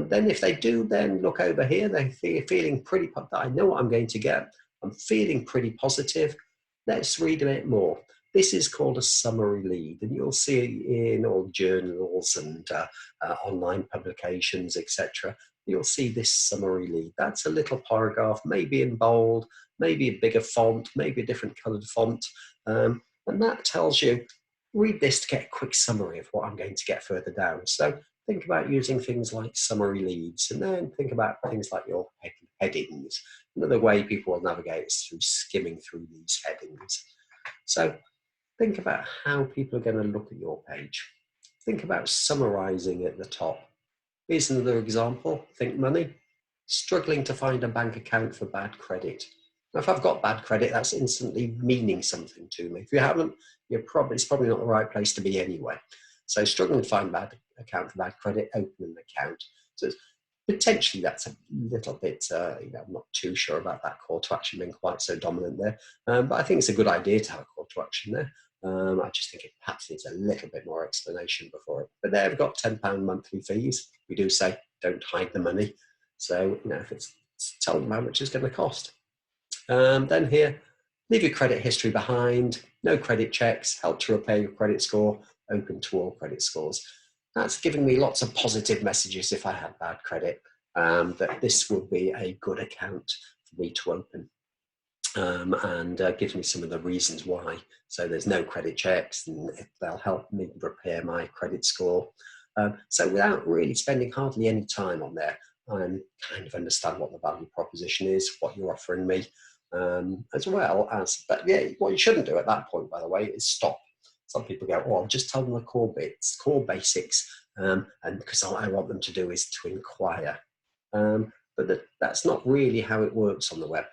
Then if they do then look over here, they're feeling pretty, I know what I'm going to get, I'm feeling pretty positive, let's read a bit more. This is called a summary lead, and you'll see it in all journals and online publications, etc. You'll see this summary lead. That's a little paragraph, maybe in bold, maybe a bigger font, maybe a different coloured font, and that tells you, read this to get a quick summary of what I'm going to get further down. So think about using things like summary leads, and then think about things like your headings. Another way people will navigate is through skimming through these headings. So think about how people are going to look at your page. Think about summarizing at the top. Here's another example. Think money. Struggling to find a bank account for bad credit. Now, if I've got bad credit, that's instantly meaning something to me. If you haven't, it's probably not the right place to be anyway. So struggling to find a bad account for bad credit, open an account. So potentially that's a little bit, I'm not too sure about that call to action being quite so dominant there. But I think it's a good idea to have a call to action there. I just think it perhaps needs a little bit more explanation before it. But there we've got £10 monthly fees. We do say don't hide the money. So, if it's, tell them how much it's going to cost. Then here, leave your credit history behind, no credit checks, help to repair your credit score, open to all credit scores. That's giving me lots of positive messages if I had bad credit, that this would be a good account for me to open. And gives me some of the reasons why. So there's no credit checks, and they'll help me repair my credit score. So without really spending hardly any time on there, I kind of understand what the value proposition is, what you're offering me, as well as, but yeah, what you shouldn't do at that point, by the way, is stop. Some people go, oh, I'll just tell them the core bits, core basics, and because all I want them to do is to inquire. But that's not really how it works on the web.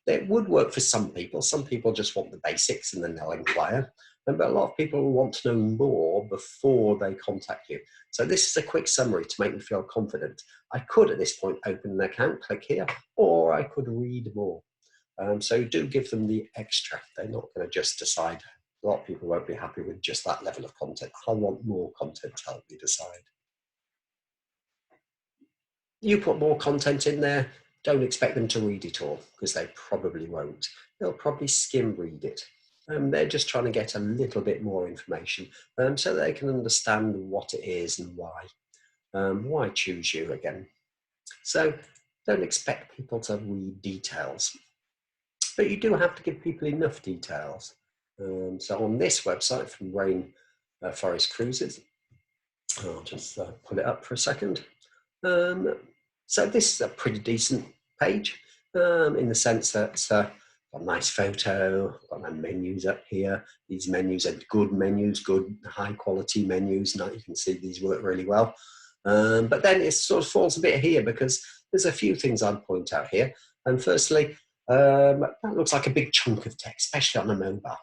It would work for some people. Some people just want the basics and then they'll inquire. But a lot of people want to know more before they contact you. So this is a quick summary to make me feel confident. I could at this point open an account, click here, or I could read more. So do give them the extra. They're not going to just decide. A lot of people won't be happy with just that level of content. I want more content to help me decide. You put more content in there, don't expect them to read it all, because they probably won't. They'll probably skim read it. They're just trying to get a little bit more information so they can understand what it is and why. Why choose you again? So don't expect people to read details, but you do have to give people enough details. So on this website from Rain Forest Cruises, I'll just pull it up for a second. So this is a pretty decent page. in the sense that got a nice photo, got my menus up here. These menus are good menus, good high quality menus. Now you can see these work really well. But then it sort of falls a bit here because there's a few things I'd point out here. And firstly, that looks like a big chunk of text, especially on a mobile,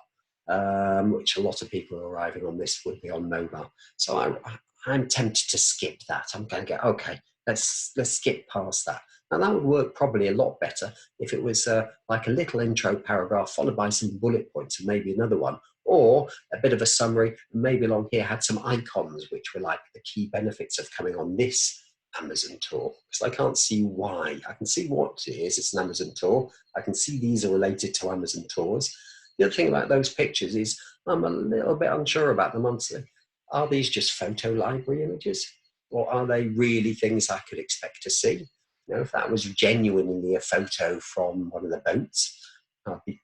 which a lot of people arriving on this would be on mobile. So I'm tempted to skip that. I'm going to go, okay, let's skip past that. Now that would work probably a lot better if it was like a little intro paragraph followed by some bullet points and maybe another one, or a bit of a summary, and maybe along here had some icons which were like the key benefits of coming on this Amazon tour, because I can't see why. I can see what it is, it's an Amazon tour. I can see these are related to Amazon tours. The other thing about those pictures is I'm a little bit unsure about them, honestly. Are these just photo library images, or are they really things I could expect to see? You know, if that was genuinely a photo from one of the boats, I'd be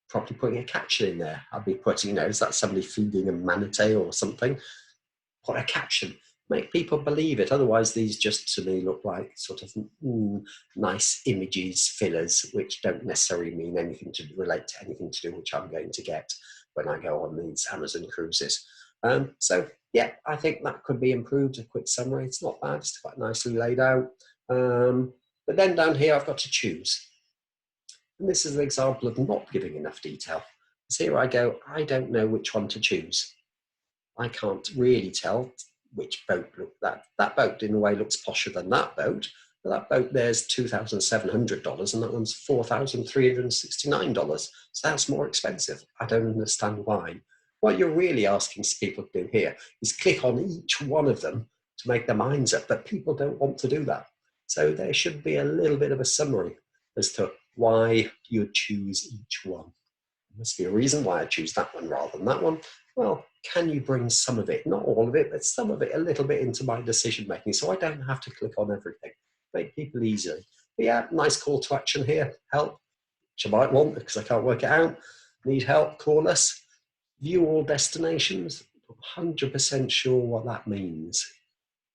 probably putting a caption in there. I'd be putting, you know, is that somebody feeding a manatee or something? Put a caption, make people believe it. Otherwise, these just to me look like sort of nice images, fillers, which don't necessarily mean anything to relate to anything to do which I'm going to get when I go on these Amazon cruises. So yeah, I think that could be improved. A quick summary, it's not bad, it's quite nicely laid out. But then down here, I've got to choose. And this is an example of not giving enough detail. So here I go, I don't know which one to choose. I can't really tell which boat that boat in a way looks posher than that boat. But that boat there's $2,700 and that one's $4,369. So that's more expensive. I don't understand why. What you're really asking people to do here is click on each one of them to make their minds up, but people don't want to do that. So there should be a little bit of a summary as to why you choose each one. There must be a reason why I choose that one rather than that one. Well, can you bring some of it, not all of it, but some of it a little bit into my decision making so I don't have to click on everything. Make people easy. But yeah, nice call to action here. Help, which I might want because I can't work it out. Need help, call us. View all destinations. 100% sure what that means.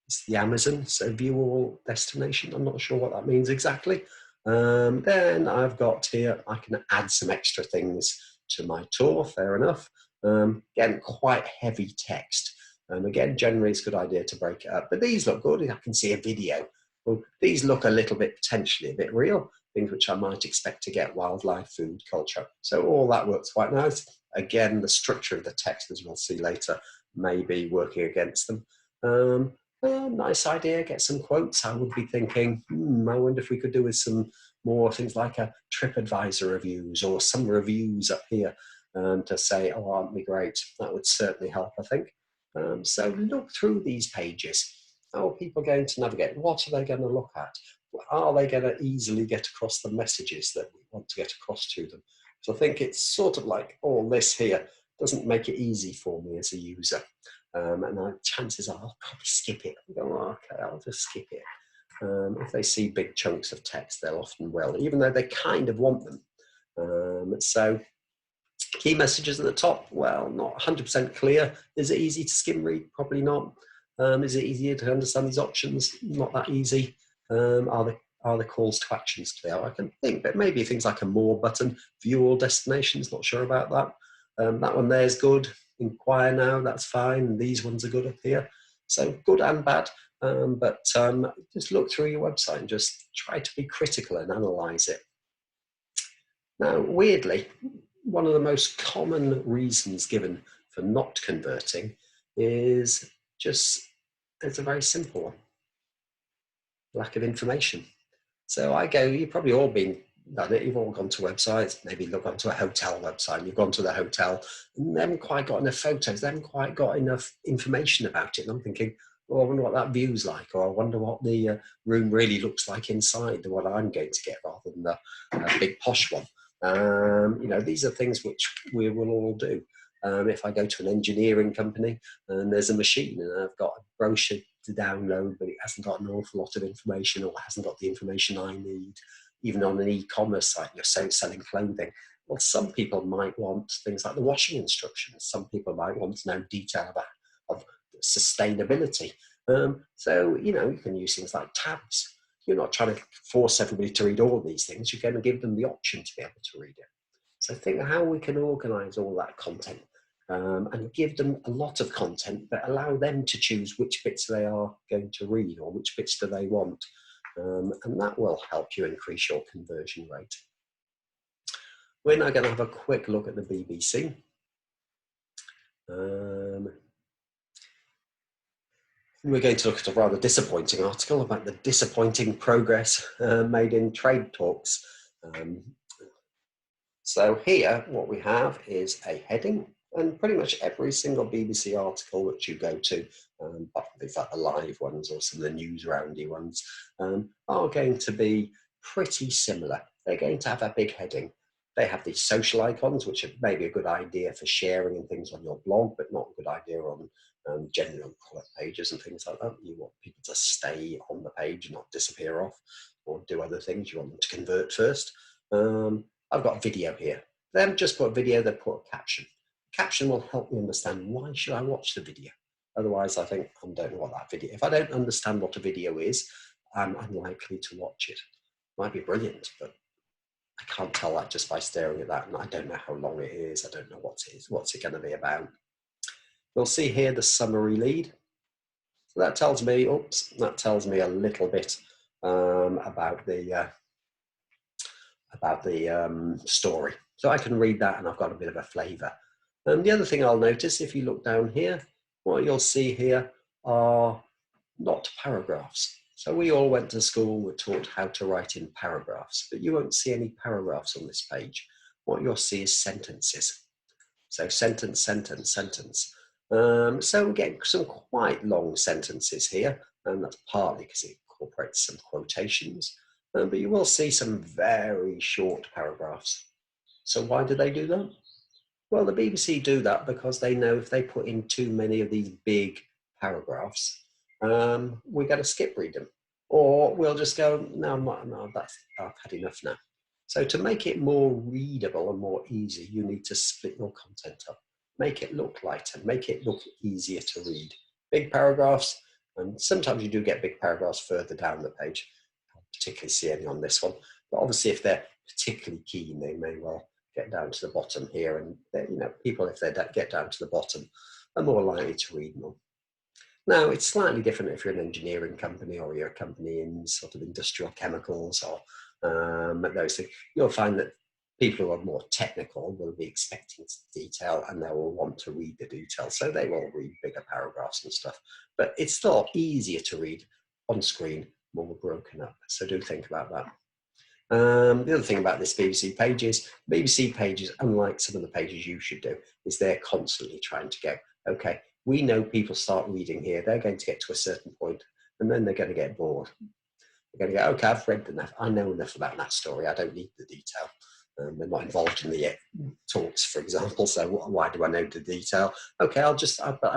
It's the Amazon, so view all destination. I'm not sure what that means exactly. Then I've got here, I can add some extra things to my tour, fair enough. Again, quite heavy text. Again, generally it's a good idea to break it up, but these look good. I can see a video. Well, these look a little bit, potentially a bit real, things which I might expect to get: wildlife, food, culture. So all that works quite nice. Again, the structure of the text, as we'll see later, may be working against them. Nice idea, get some quotes. I would be thinking, I wonder if we could do with some more things like a TripAdvisor reviews or some reviews up here to say, oh, aren't we great? That would certainly help, I think. So look through these pages. How are people going to navigate? What are they going to look at? Are they going to easily get across the messages that we want to get across to them? So I think it's sort of like all this here doesn't make it easy for me as a user. And chances are I'll probably skip it. I'll go, oh, okay, I'll just skip it. If they see big chunks of text, they'll often will, even though they kind of want them. So key messages at the top, well, not 100% clear. Is it easy to skim read? Probably not. Is it easier to understand these options? Not that easy. Are the calls to actions clear? I can think, but maybe things like a more button, view all destinations, not sure about that. That one there is good. Inquire now, that's fine. These ones are good up here. So good and bad. But just look through your website and just try to be critical and analyze it. Now, weirdly, one of the most common reasons given for not converting is just, it's a very simple one: lack of information. So I go, you've probably all been done it, you've all gone to websites, maybe look onto a hotel website, you've gone to the hotel and they haven't quite got enough photos, they haven't quite got enough information about it. And I'm thinking, oh, I wonder what that view's like, or I wonder what the room really looks like inside, the one I'm going to get rather than the big posh one. You know, these are things which we will all do. If I go to an engineering company and there's a machine and I've got a brochure to download, but it hasn't got an awful lot of information, or hasn't got the information I need, even on an e-commerce site, you're selling clothing. Well, some people might want things like the washing instructions. Some people might want to know detail of sustainability. So, you know, you can use things like tabs. You're not trying to force everybody to read all these things. You're going to give them the option to be able to read it. So think how we can organize all that content and give them a lot of content, but allow them to choose which bits they are going to read or which bits do they want. And that will help you increase your conversion rate. We're now going to have a quick look at the BBC. We're going to look at a rather disappointing article about the disappointing progress made in trade talks. So here, what we have is a heading, and pretty much every single BBC article which you go to, but things like the live ones or some of the news roundy ones, are going to be pretty similar. They're going to have a big heading. They have these social icons, which are maybe a good idea for sharing and things on your blog, but not a good idea on general product pages and things like that. You want people to stay on the page and not disappear off or do other things. You want them to convert first. I've got video here. They haven't just put video, they put a caption. The caption will help me understand why should I watch the video. Otherwise, I think I don't know what that video. If I don't understand what a video is, I'm unlikely to watch it. Might be brilliant, but I can't tell that just by staring at that, and I don't know how long it is. I don't know what it is. What's it going to be about? We'll see here the summary lead. So that tells me, that tells me a little bit about the story. So I can read that and I've got a bit of a flavour. The other thing I'll notice, if you look down here, what you'll see here are not paragraphs. So we all went to school, were taught how to write in paragraphs, but you won't see any paragraphs on this page. What you'll see is sentences. So sentence, sentence, sentence. So we get some quite long sentences here, and that's partly because it incorporates some quotations, but you will see some very short paragraphs. So why do they do that? Well, the BBC do that because they know if they put in too many of these big paragraphs, we're going to skip read them, or we'll just go, no, I've had enough now. So to make it more readable and more easy, you need to split your content up. Make it look lighter, make it look easier to read. Big paragraphs, and sometimes you do get big paragraphs further down the page. I don't particularly see any on this one, but obviously if they're particularly keen, they may well get down to the bottom here, and people, if they get down to the bottom, are more likely to read more. Now, it's slightly different if you're an engineering company or you're a company in sort of industrial chemicals or those things. You'll find that people who are more technical will be expecting detail and they will want to read the detail. So they will read bigger paragraphs and stuff. But it's still easier to read on screen, more broken up. So do think about that. The other thing about this BBC pages, unlike some of the pages you should do, is they're constantly trying to go, okay, we know people start reading here, they're going to get to a certain point, and then they're going to get bored. They're going to go, okay, I've read enough, I know enough about that story, I don't need the detail. They're not involved in the talks, for example, so why do I know the detail? Okay, I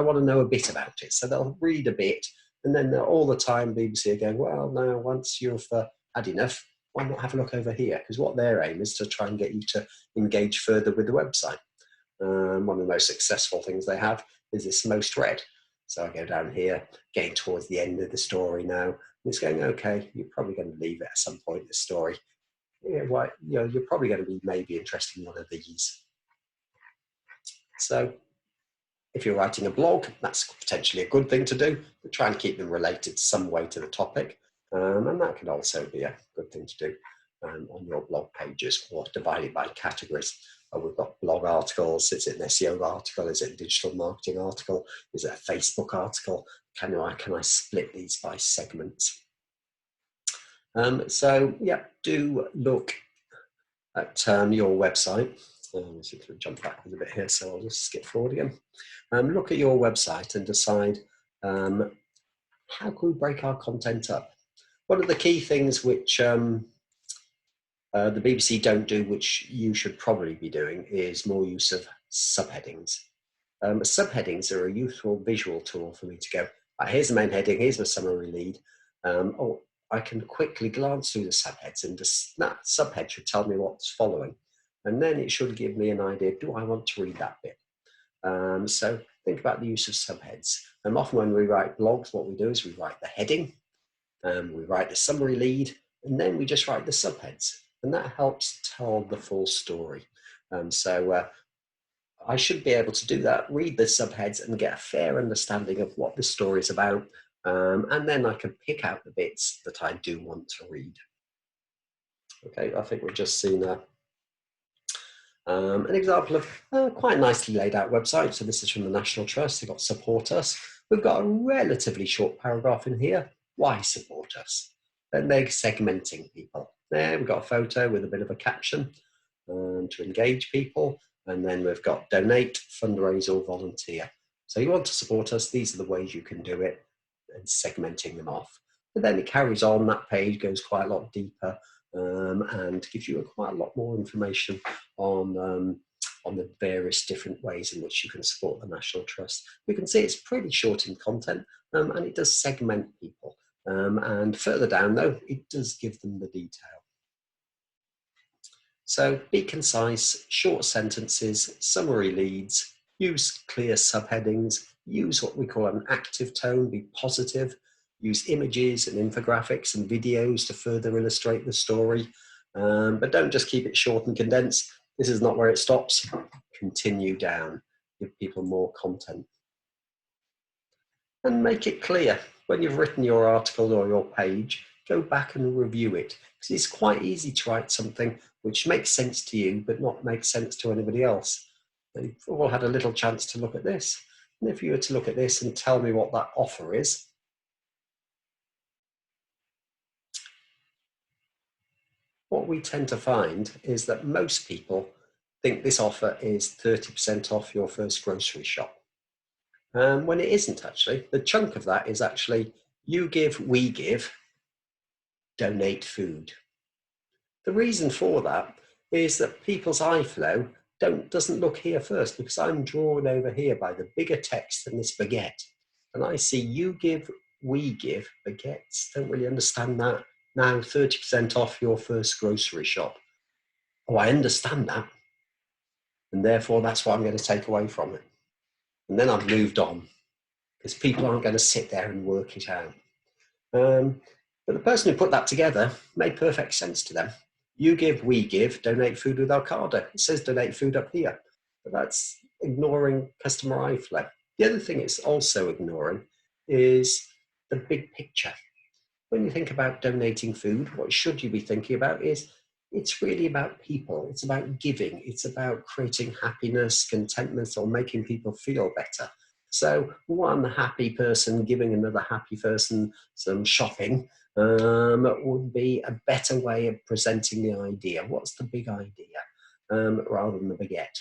want to know a bit about it. So they'll read a bit, and then all the time BBC are going, well, no, once you've had enough, why not have a look over here? Because what their aim is to try and get you to engage further with the website. One of the most successful things they have is this most read. So I go down here, getting towards the end of the story now, and it's going, okay, you're probably going to leave it at some point in the story. You're probably going to be maybe interested in one of these. So if you're writing a blog, that's potentially a good thing to do, but try and keep them related some way to the topic. And that can also be a good thing to do on your blog pages, or divided by categories. We've got blog articles. Is it an SEO article? Is it a digital marketing article? Is it a Facebook article? Can I split these by segments? So yeah, do look at your website. Let's jump backwards a bit here, so I'll just skip forward again. Look at your website and decide how can we break our content up. One of the key things which the BBC don't do, which you should probably be doing, is more use of subheadings. Subheadings are a useful visual tool for me to go, right, here's the main heading, here's my summary lead. I can quickly glance through the subheads, and that subhead should tell me what's following. And then it should give me an idea, do I want to read that bit? So think about the use of subheads. Often when we write blogs, what we do is we write the heading, We write the summary lead, and then we just write the subheads, and that helps tell the full story. So I should be able to do that, read the subheads and get a fair understanding of what the story is about, and then I can pick out the bits that I do want to read. Okay, I think we've just seen an example of a quite nicely laid out website. So this is from the National Trust. They've got support us. We've got a relatively short paragraph in here. Why support us? Then they're segmenting people. There we've got a photo with a bit of a caption to engage people. And then we've got donate, fundraise or volunteer. So you want to support us, these are the ways you can do it, and segmenting them off. But then it carries on, that page goes quite a lot deeper and gives you quite a lot more information on the various different ways in which you can support the National Trust. You can see it's pretty short in content and it does segment people. And further down though, it does give them the detail. So be concise, short sentences, summary leads, use clear subheadings, use what we call an active tone, be positive, use images and infographics and videos to further illustrate the story. But don't just keep it short and condensed. This is not where it stops. Continue down, give people more content. And make it clear when you've written your article or your page, go back and review it. Because it's quite easy to write something which makes sense to you, but not make sense to anybody else. You've all had a little chance to look at this. And if you were to look at this and tell me what that offer is, what we tend to find is that most people think this offer is 30% off your first grocery shop. When it isn't actually. The chunk of that is actually you give, we give, donate food. The reason for that is that people's eye flow doesn't look here first, because I'm drawn over here by the bigger text and this baguette. And I see you give, we give, baguettes. Don't really understand that. Now 30% off your first grocery shop. Oh, I understand that. And therefore that's what I'm going to take away from it. And then I've moved on, because people aren't going to sit there and work it out. But the person who put that together made perfect sense to them. You give, we give, donate food with Ocado. It says donate food up here, but that's ignoring customer eye flow. The other thing it's also ignoring is the big picture. When you think about donating food, what should you be thinking about is it's really about people. It's about giving. It's about creating happiness, contentment, or making people feel better. So one happy person giving another happy person some shopping would be a better way of presenting the idea. What's the big idea rather than the baguette?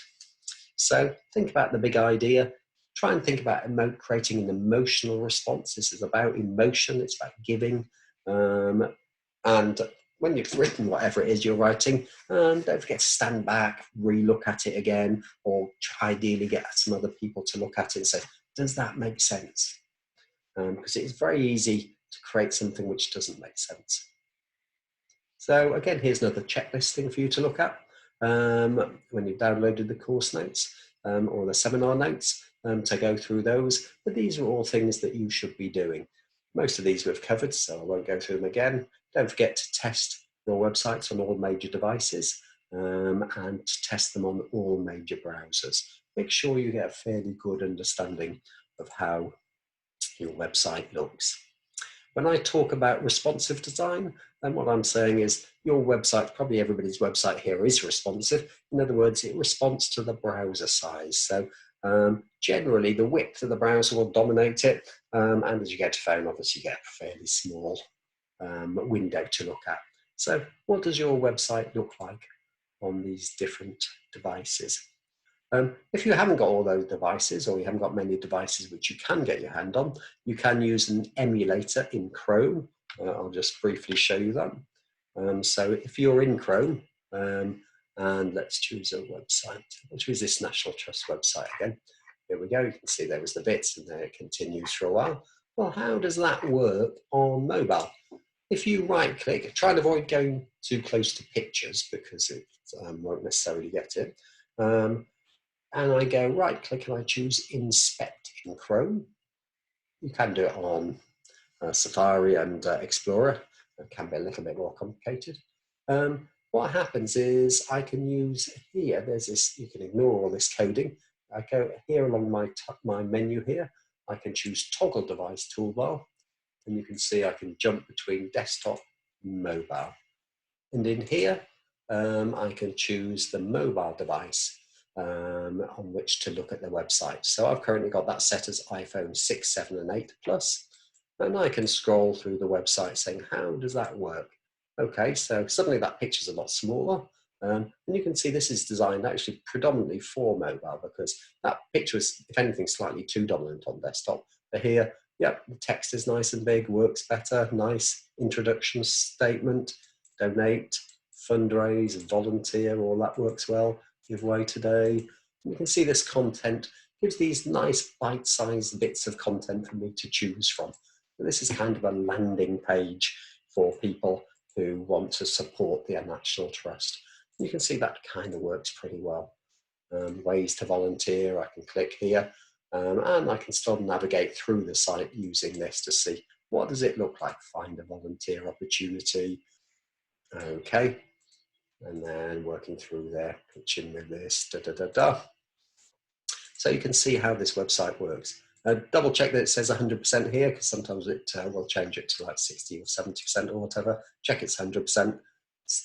So think about the big idea. Try and think about creating an emotional response. This is about emotion. It's about giving. And when you've written whatever it is you're writing, don't forget to stand back, re-look at it again, or ideally get some other people to look at it and say, does that make sense? Because it's very easy to create something which doesn't make sense. So again, here's another checklist thing for you to look at when you've downloaded the course notes or the seminar notes to go through those. But these are all things that you should be doing. Most of these we've covered, so I won't go through them again. Don't forget to test your websites on all major devices and to test them on all major browsers. Make sure you get a fairly good understanding of how your website looks. When I talk about responsive design, then what I'm saying is your website, probably everybody's website here is responsive. In other words, it responds to the browser size. So generally the width of the browser will dominate it. And as you get to phone, obviously you get a fairly small window to look at. So what does your website look like on these different devices? If you haven't got all those devices, or you haven't got many devices which you can get your hand on, you can use an emulator in Chrome. I'll just briefly show you that. So if you're in Chrome, and let's choose a website. We'll choose this National Trust website again. Here we go. You can see there was the bits, and there it continues for a while. Well, how does that work on mobile? If you right-click, try and avoid going too close to pictures because it won't necessarily get it. And I go right click and I choose inspect in Chrome. You can do it on Safari and Explorer. It can be a little bit more complicated. What happens is I can use here, there's this, you can ignore all this coding. I go here along my menu here, I can choose toggle device toolbar, and you can see I can jump between desktop and mobile. And in here, I can choose the mobile device on which to look at the website. So I've currently got that set as iPhone 6, 7 and 8 Plus. And I can scroll through the website saying, how does that work? Okay, so suddenly that picture's a lot smaller. And you can see this is designed actually predominantly for mobile, because that picture is, if anything, slightly too dominant on desktop. But here, yep, the text is nice and big, works better, nice introduction statement, donate, fundraise, volunteer, all that works well, give away today. You can see this content gives these nice bite-sized bits of content for me to choose from. This is kind of a landing page for people who want to support the National Trust. You can see that kind of works pretty well. Ways to volunteer, I can click here, and I can still navigate through the site using this to see what does it look like. Find a volunteer opportunity, okay, and then working through there, pitching with this, So you can see how this website works. Double check that it says 100% here, because sometimes it will change it to like 60 or 70% or whatever. Check it's 100%.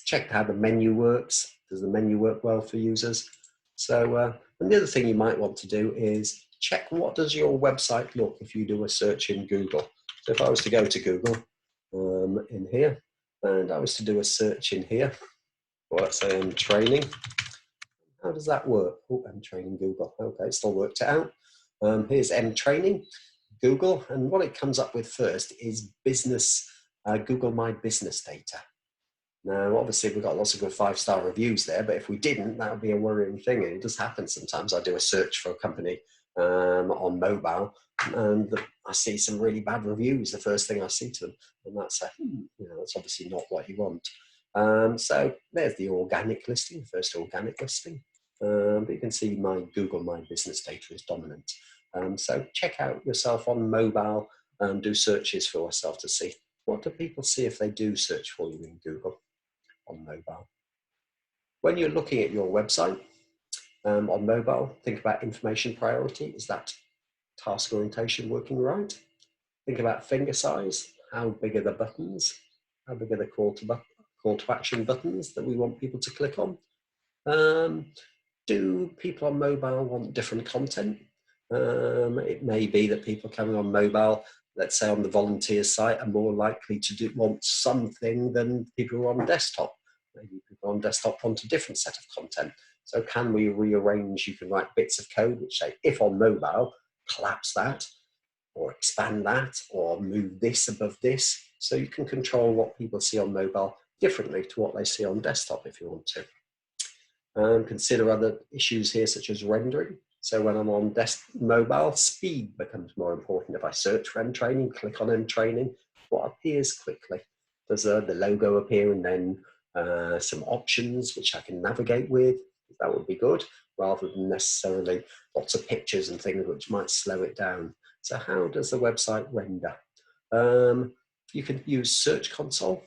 Check how the menu works. Does the menu work well for users? So, and the other thing you might want to do is check what does your website look if you do a search in Google. So if I was to go to Google in here, and I was to do a search in here, or let's say I'm training, how does that work? Oh, I'm training Google. Okay, still worked it out. Here's M training, Google, and what it comes up with first is business, Google My Business data. Now, obviously, we've got lots of good 5-star reviews there, but if we didn't, that would be a worrying thing. And it does happen sometimes. I do a search for a company on mobile, and I see some really bad reviews. The first thing I see to them, and that's that's obviously not what you want. So there's the organic listing, first organic listing. But you can see my Google My Business data is dominant. So check out yourself on mobile and do searches for yourself to see what do people see if they do search for you in Google on mobile. When you're looking at your website on mobile, think about information priority. Is that task orientation working right? Think about finger size. How big are the buttons? How big are the call to action buttons that we want people to click on? Do people on mobile want different content? It may be that people coming on mobile, let's say on the volunteer site, are more likely to want something than people who are on desktop. Maybe people on desktop want a different set of content. So can we rearrange? You can write bits of code which say, if on mobile, collapse that, or expand that, or move this above this. So you can control what people see on mobile differently to what they see on desktop if you want to. Consider other issues here, such as rendering. So when I'm on mobile, speed becomes more important. If I search for M training, click on M training, what appears quickly? Does the logo appear and then some options which I can navigate with? That would be good, rather than necessarily lots of pictures and things which might slow it down. So how does the website render? You can use Search Console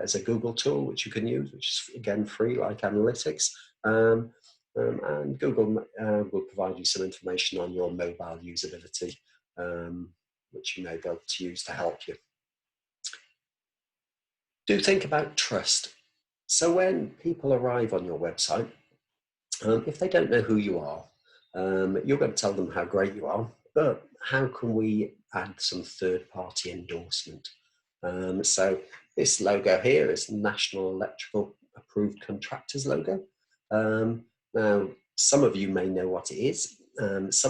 as a Google tool, which you can use, which is again free, like analytics. And Google will provide you some information on your mobile usability, which you may be able to use to help you. Do think about trust. So when people arrive on your website, if they don't know who you are, you're going to tell them how great you are, but how can we add some third-party endorsement? So this logo here is National Electrical Approved Contractors logo. Now, some of you may know what it is. Most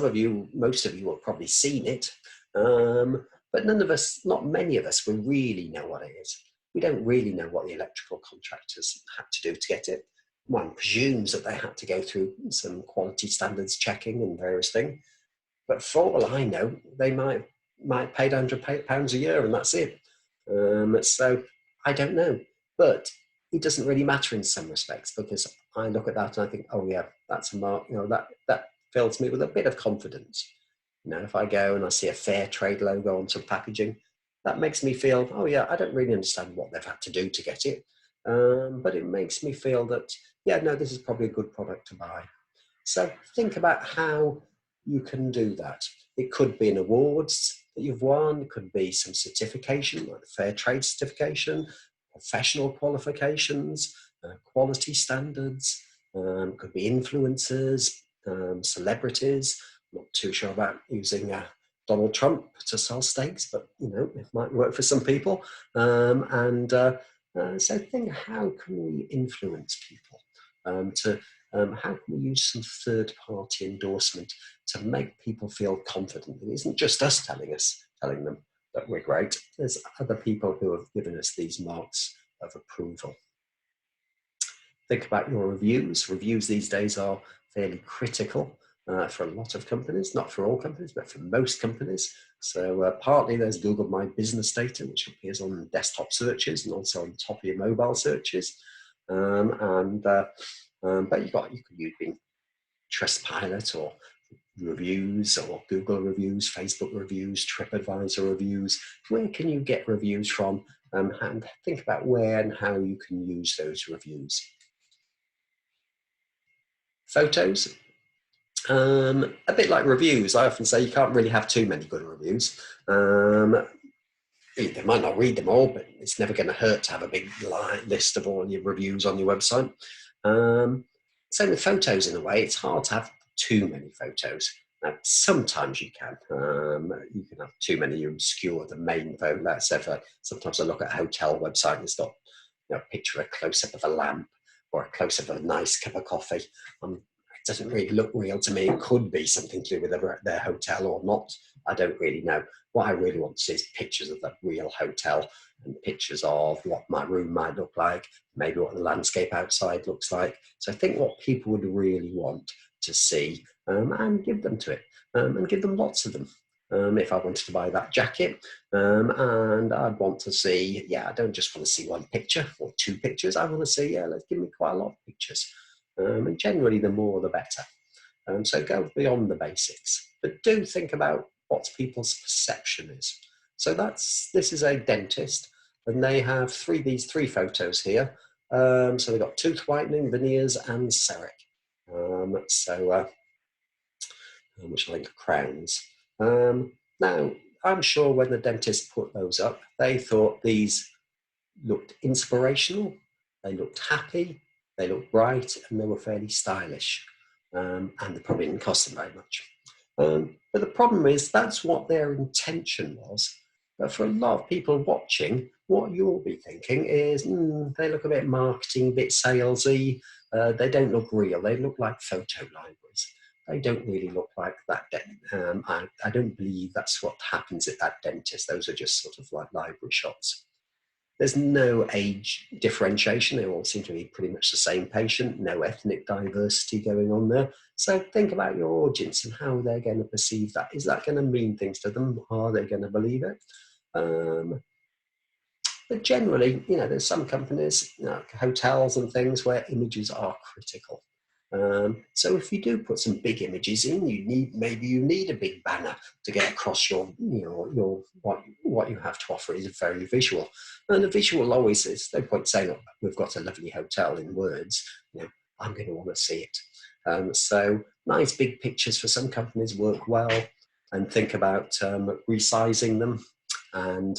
of you have probably seen it, but none of us, not many of us, will really know what it is. We don't really know what the electrical contractors had to do to get it. One presumes that they had to go through some quality standards checking and various things. But for all I know, they might pay £100 a year and that's it. So I don't know. But it doesn't really matter in some respects, because I look at that and I think, oh yeah, that's a mark, that fills me with a bit of confidence. If I go and I see a fair trade logo on some packaging, that makes me feel, oh yeah, I don't really understand what they've had to do to get it. But it makes me feel that, yeah, no, this is probably a good product to buy. So think about how you can do that. It could be an awards that you've won, it could be some certification, like the Fair Trade certification, professional qualifications, quality standards, could be influencers, celebrities. Not too sure about using Donald Trump to sell steaks, but you know, it might work for some people. So think, how can we influence people how can we use some third-party endorsement to make people feel confident? It isn't just us telling them that we're great. There's other people who have given us these marks of approval. Think about your reviews. Reviews these days are fairly critical for a lot of companies, not for all companies, but for most companies. So partly there's Google My Business data, which appears on desktop searches and also on top of your mobile searches. But you could use Trustpilot or reviews or Google reviews, Facebook reviews, TripAdvisor reviews. Where can you get reviews from? And think about where and how you can use those reviews. Photos. A bit like reviews, I often say you can't really have too many good reviews. They might not read them all, but it's never going to hurt to have a big list of all your reviews on your website. Same with photos in a way. It's hard to have too many photos. Now, sometimes you can. You can have too many, you obscure the main photo. Let's say sometimes I look at a hotel website and it's got a picture, a close-up of a lamp or a close-up of a nice cup of coffee. It doesn't really look real to me. It could be something to do with their hotel or not. I don't really know. What I really want to see is pictures of that real hotel and pictures of what my room might look like, maybe what the landscape outside looks like. So think what people would really want to see and give them to it and give them lots of them. If I wanted to buy that jacket and I'd want to see, I don't just want to see one picture or two pictures. I want to see, let's give me quite a lot of pictures. And generally the more the better. So go beyond the basics, but do think about what people's perception is. So this is a dentist, and they have these three photos here. So they've got tooth whitening, veneers, and CEREC. Which I think are crowns. Now, I'm sure when the dentist put those up, they thought these looked inspirational, they looked happy, they looked bright, and they were fairly stylish. And they probably didn't cost them very much. But the problem is that's what their intention was. But for a lot of people watching, what you'll be thinking is, they look a bit marketing, a bit salesy. They don't look real. They look like photo libraries. They don't really look like that. I don't believe that's what happens at that dentist. Those are just sort of like library shots. There's no age differentiation. They all seem to be pretty much the same patient, no ethnic diversity going on there. So think about your audience and how they're going to perceive that. Is that going to mean things to them? Are they going to believe it? But generally, there's some companies, hotels and things where images are critical. So if you do put some big images in, maybe you need a big banner to get across your what you have to offer is very visual. And the visual always is no point saying, oh, we've got a lovely hotel in words. I'm going to want to see it. So nice big pictures for some companies work well, and think about resizing them and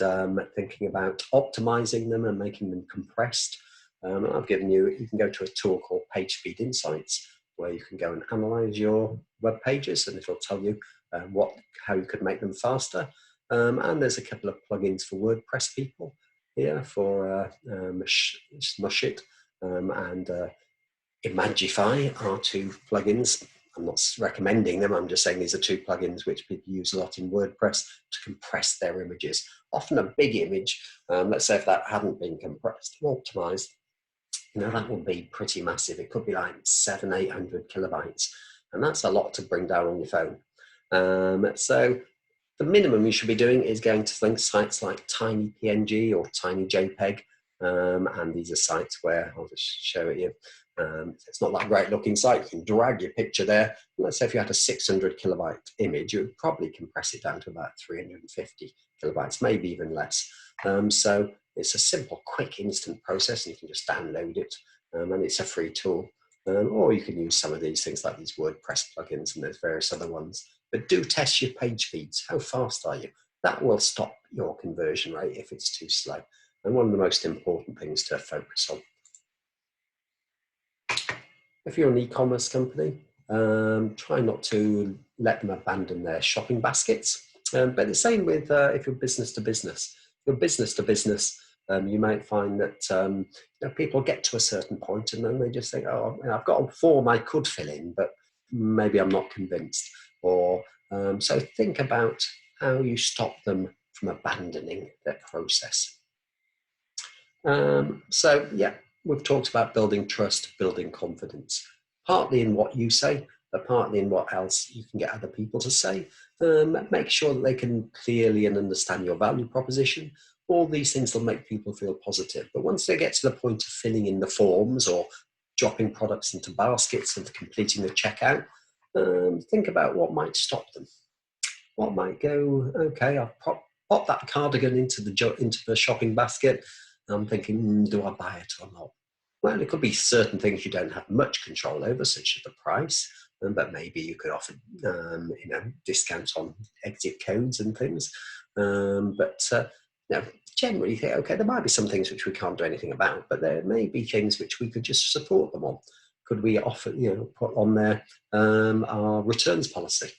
thinking about optimizing them and making them compressed. I've given you can go to a tool called PageSpeed Insights, where you can go and analyze your web pages, and it'll tell you how you could make them faster. And there's a couple of plugins for WordPress people here for Smushit and Imagify are two plugins. I'm not recommending them, I'm just saying these are two plugins which people use a lot in WordPress to compress their images. Often a big image, let's say if that hadn't been compressed or optimized, that would be pretty massive. It could be like 700-800 kilobytes, and that's a lot to bring down on your phone. So the minimum you should be doing is going to sites like Tiny PNG or Tiny JPEG, and these are sites where I'll just show it you. It's not that great looking site. You can drag your picture there. Let's say if you had a 600 kilobyte image, you would probably compress it down to about 350 kilobytes, maybe even less. So it's a simple, quick, instant process, and you can just download it, and it's a free tool. Or you can use some of these things like these WordPress plugins, and there's various other ones. But do test your page speeds. How fast are you? That will stop your conversion rate if it's too slow. And one of the most important things to focus on. If you're an e-commerce company, try not to let them abandon their shopping baskets. But the same with if you're business to business. If you're business to business, you might find that you know, people get to a certain point and then they just think, oh, I've got a form I could fill in, but maybe I'm not convinced. Or so think about how you stop them from abandoning their process. So yeah, we've talked about building trust, building confidence, partly in what you say, but partly in what else you can get other people to say. Make sure that they can clearly and understand your value proposition. All these things will make people feel positive. But once they get to the point of filling in the forms or dropping products into baskets and completing the checkout, think about what might stop them. What might go, okay, I'll pop that cardigan into the shopping basket. I'm thinking, do I buy it or not? Well, it could be certain things you don't have much control over, such as the price, but maybe you could offer, you know, discounts on exit codes and things. You know, generally, you think, okay, there might be some things which we can't do anything about, but there may be things which we could just support them on. Could we offer, you know, put on there our returns policy?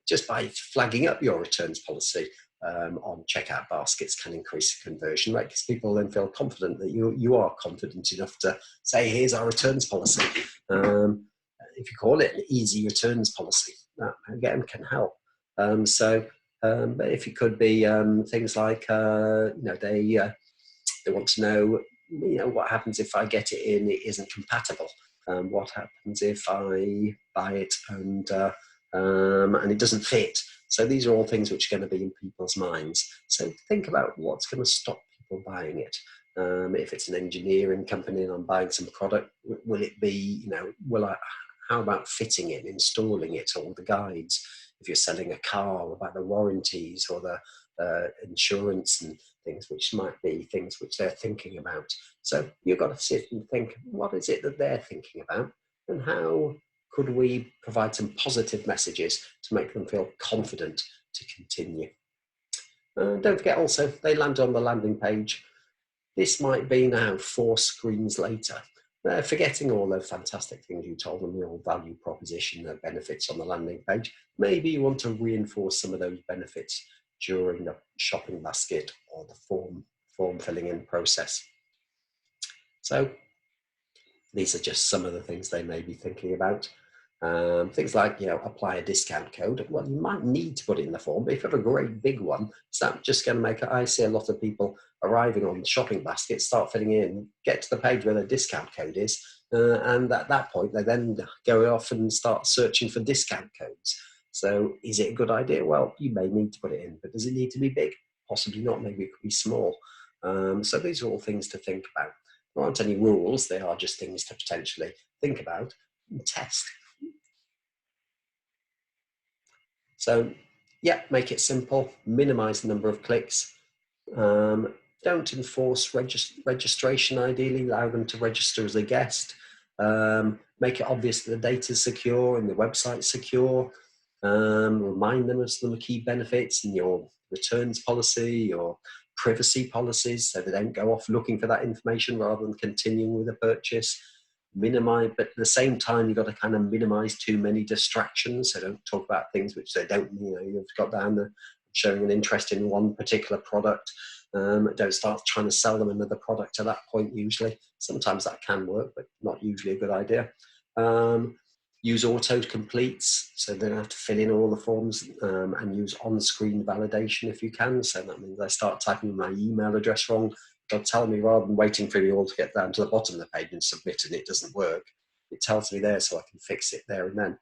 Just by flagging up your returns policy on checkout baskets can increase the conversion rate, because people then feel confident that you are confident enough to say, here's our returns policy. If you call it an easy returns policy, that again can help. But if it could be things like, you know, they want to know, you know, what happens if I get it in, it isn't compatible. What happens if I buy it and it doesn't fit? So these are all things which are going to be in people's minds. So think about what's going to stop people buying it. If it's an engineering company and I'm buying some product, will it be, you know, how about fitting it, installing it, or the guides? If you're selling a car, about the warranties or the insurance and things, which might be things which they're thinking about. So you've got to sit and think, what is it that they're thinking about, and how could we provide some positive messages to make them feel confident to continue? Don't forget also, they land on the landing page. This might be now 4 screens later. They're forgetting all the fantastic things you told them, your value proposition, the benefits on the landing page. Maybe you want to reinforce some of those benefits during the shopping basket or the form filling in process. So these are just some of the things they may be thinking about. Things like, you know, apply a discount code. Well, you might need to put it in the form, but if you have a great big one, is that just going to make it? I see a lot of people arriving on shopping baskets, start filling in, get to the page where the discount code is, and at that point, they then go off and start searching for discount codes. So is it a good idea? Well, you may need to put it in, but does it need to be big? Possibly not. Maybe it could be small. So these are all things to think about. There aren't any rules. They are just things to potentially think about and test. So yeah, make it simple, minimize the number of clicks. Don't enforce registration, ideally, allow them to register as a guest. Make it obvious that the data is secure and the website's secure. Remind them of some of the key benefits in your returns policy, your privacy policies, so they don't go off looking for that information rather than continuing with a purchase. Minimize, but at the same time, you've got to kind of minimize too many distractions. So don't talk about things which they don't, you know, you've got down there showing an interest in one particular product. Don't start trying to sell them another product at that point, usually. Sometimes that can work, but not usually a good idea. Use auto-completes, so they don't have to fill in all the forms, and use on-screen validation if you can. So that means I start typing my email address wrong, they'll tell me, rather than waiting for you all to get down to the bottom of the page and submit and it doesn't work, it tells me there so I can fix it there and then.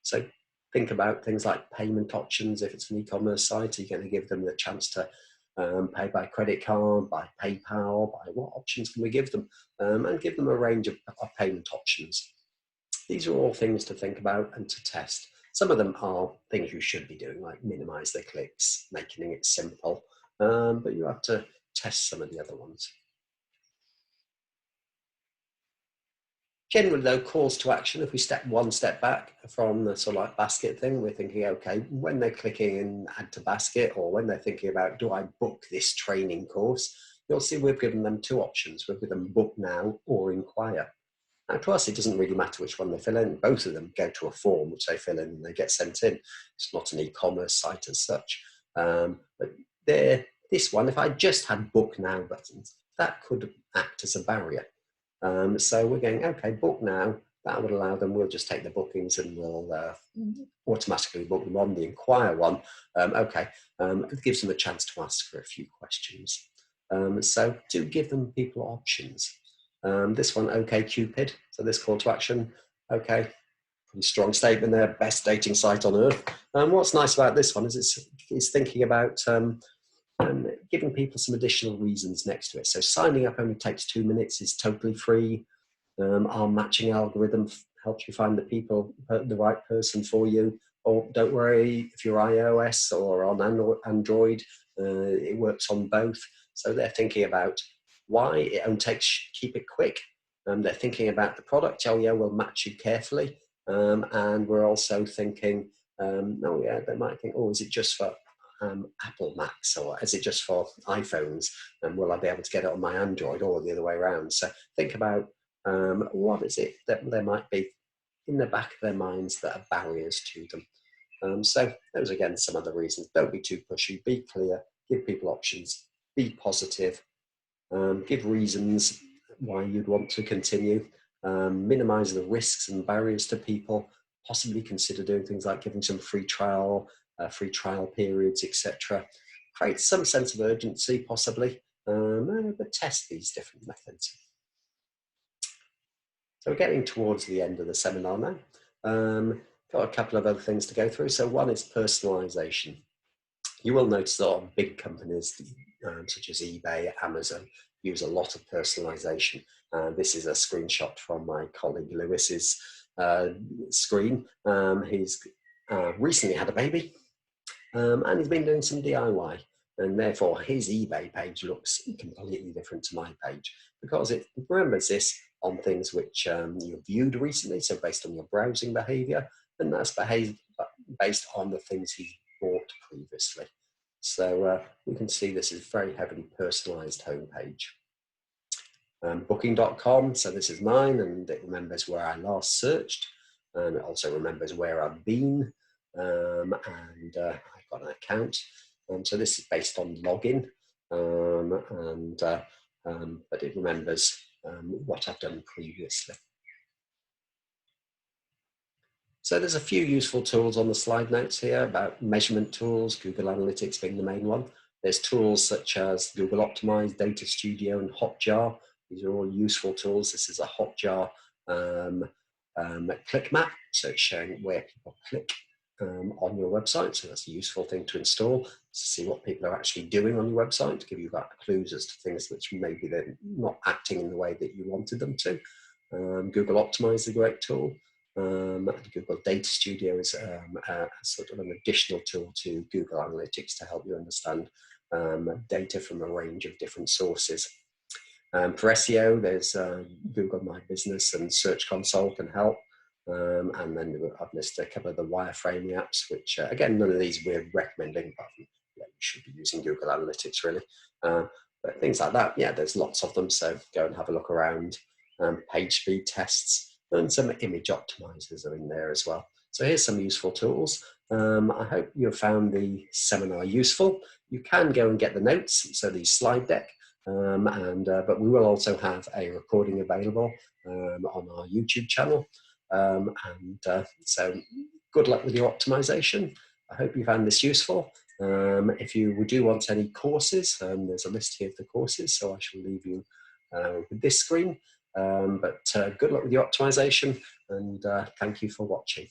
So think about things like payment options. If it's an e-commerce site, are you going to give them the chance to pay by credit card, by PayPal, by what options can we give them? And give them a range of payment options. These are all things to think about and to test. Some of them are things you should be doing, like minimize the clicks, making it simple, but you have to test some of the other ones. Generally, though, calls to action, if we step one step back from the sort of like basket thing, we're thinking, okay, when they're clicking in add to basket, or when they're thinking about, do I book this training course, you'll see we've given them two options. We've given them book now or inquire. Now, to us, it doesn't really matter which one they fill in. Both of them go to a form which they fill in and they get sent in. It's not an e-commerce site as such. But this one, if I just had book now buttons, that could act as a barrier. So we're going, okay, book now. That would allow them, we'll just take the bookings and we'll automatically book them on. The inquire one, it gives them a chance to ask for a few questions. So do give them people options. This one, okay, Cupid. So this call to action, okay, pretty strong statement there, best dating site on earth. What's nice about this one is it's thinking about giving people some additional reasons next to it. So signing up only takes 2 minutes, is totally free. Our matching algorithm helps you find the right person for you. Or don't worry, if you're iOS or on Android, it works on both. So they're thinking about why it only takes, keep it quick. They're thinking about the product. Oh yeah, we'll match you carefully. And we're also thinking, oh yeah, they might think, oh, is it just for Apple Macs, or is it just for iPhones, and will I be able to get it on my Android, or the other way around? So think about what is it that there might be in the back of their minds that are barriers to them. So those are, again, some of the reasons. Don't be too pushy, be clear, give people options, be positive, give reasons why you'd want to continue, minimize the risks and barriers to people, possibly consider doing things like giving some free trial periods, etc. Create some sense of urgency, possibly, but test these different methods. So we're getting towards the end of the seminar now. Got a couple of other things to go through. So one is personalization. You will notice that a lot of big companies, such as eBay, Amazon, use a lot of personalization. This is a screenshot from my colleague Lewis's screen. He's recently had a baby, and he's been doing some DIY. And therefore, his eBay page looks completely different to my page, because it remembers this on things which you've viewed recently, so based on your browsing behavior, and that's based on the things he's bought previously. So we can see this is very heavily personalized homepage. Booking.com, so this is mine, and it remembers where I last searched, and it also remembers where I've been, and I've got an account. So this is based on login, but it remembers what I've done previously. So there's a few useful tools on the slide notes here about measurement tools, Google Analytics being the main one. There's tools such as Google Optimize, Data Studio, and Hotjar. These are all useful tools. This is a Hotjar click map, so it's showing where people click on your website. So that's a useful thing to install, to see what people are actually doing on your website, to give you clues as to things which maybe they're not acting in the way that you wanted them to. Google Optimize is a great tool. Google Data Studio is sort of an additional tool to Google Analytics to help you understand data from a range of different sources. For SEO, there's Google My Business and Search Console can help. And then I've listed a couple of the wireframing apps, which again, none of these we're recommending, but you should be using Google Analytics really. But things like that, yeah, there's lots of them. So go and have a look around. Page speed tests, and some image optimizers are in there as well. So here's some useful tools. I hope you've found the seminar useful. You can go and get the notes, so the slide deck, but we will also have a recording available on our YouTube channel. So good luck with your optimization. I hope you found this useful. If you do want any courses, there's a list here of the courses, so I shall leave you with this screen. But good luck with your optimization, and thank you for watching.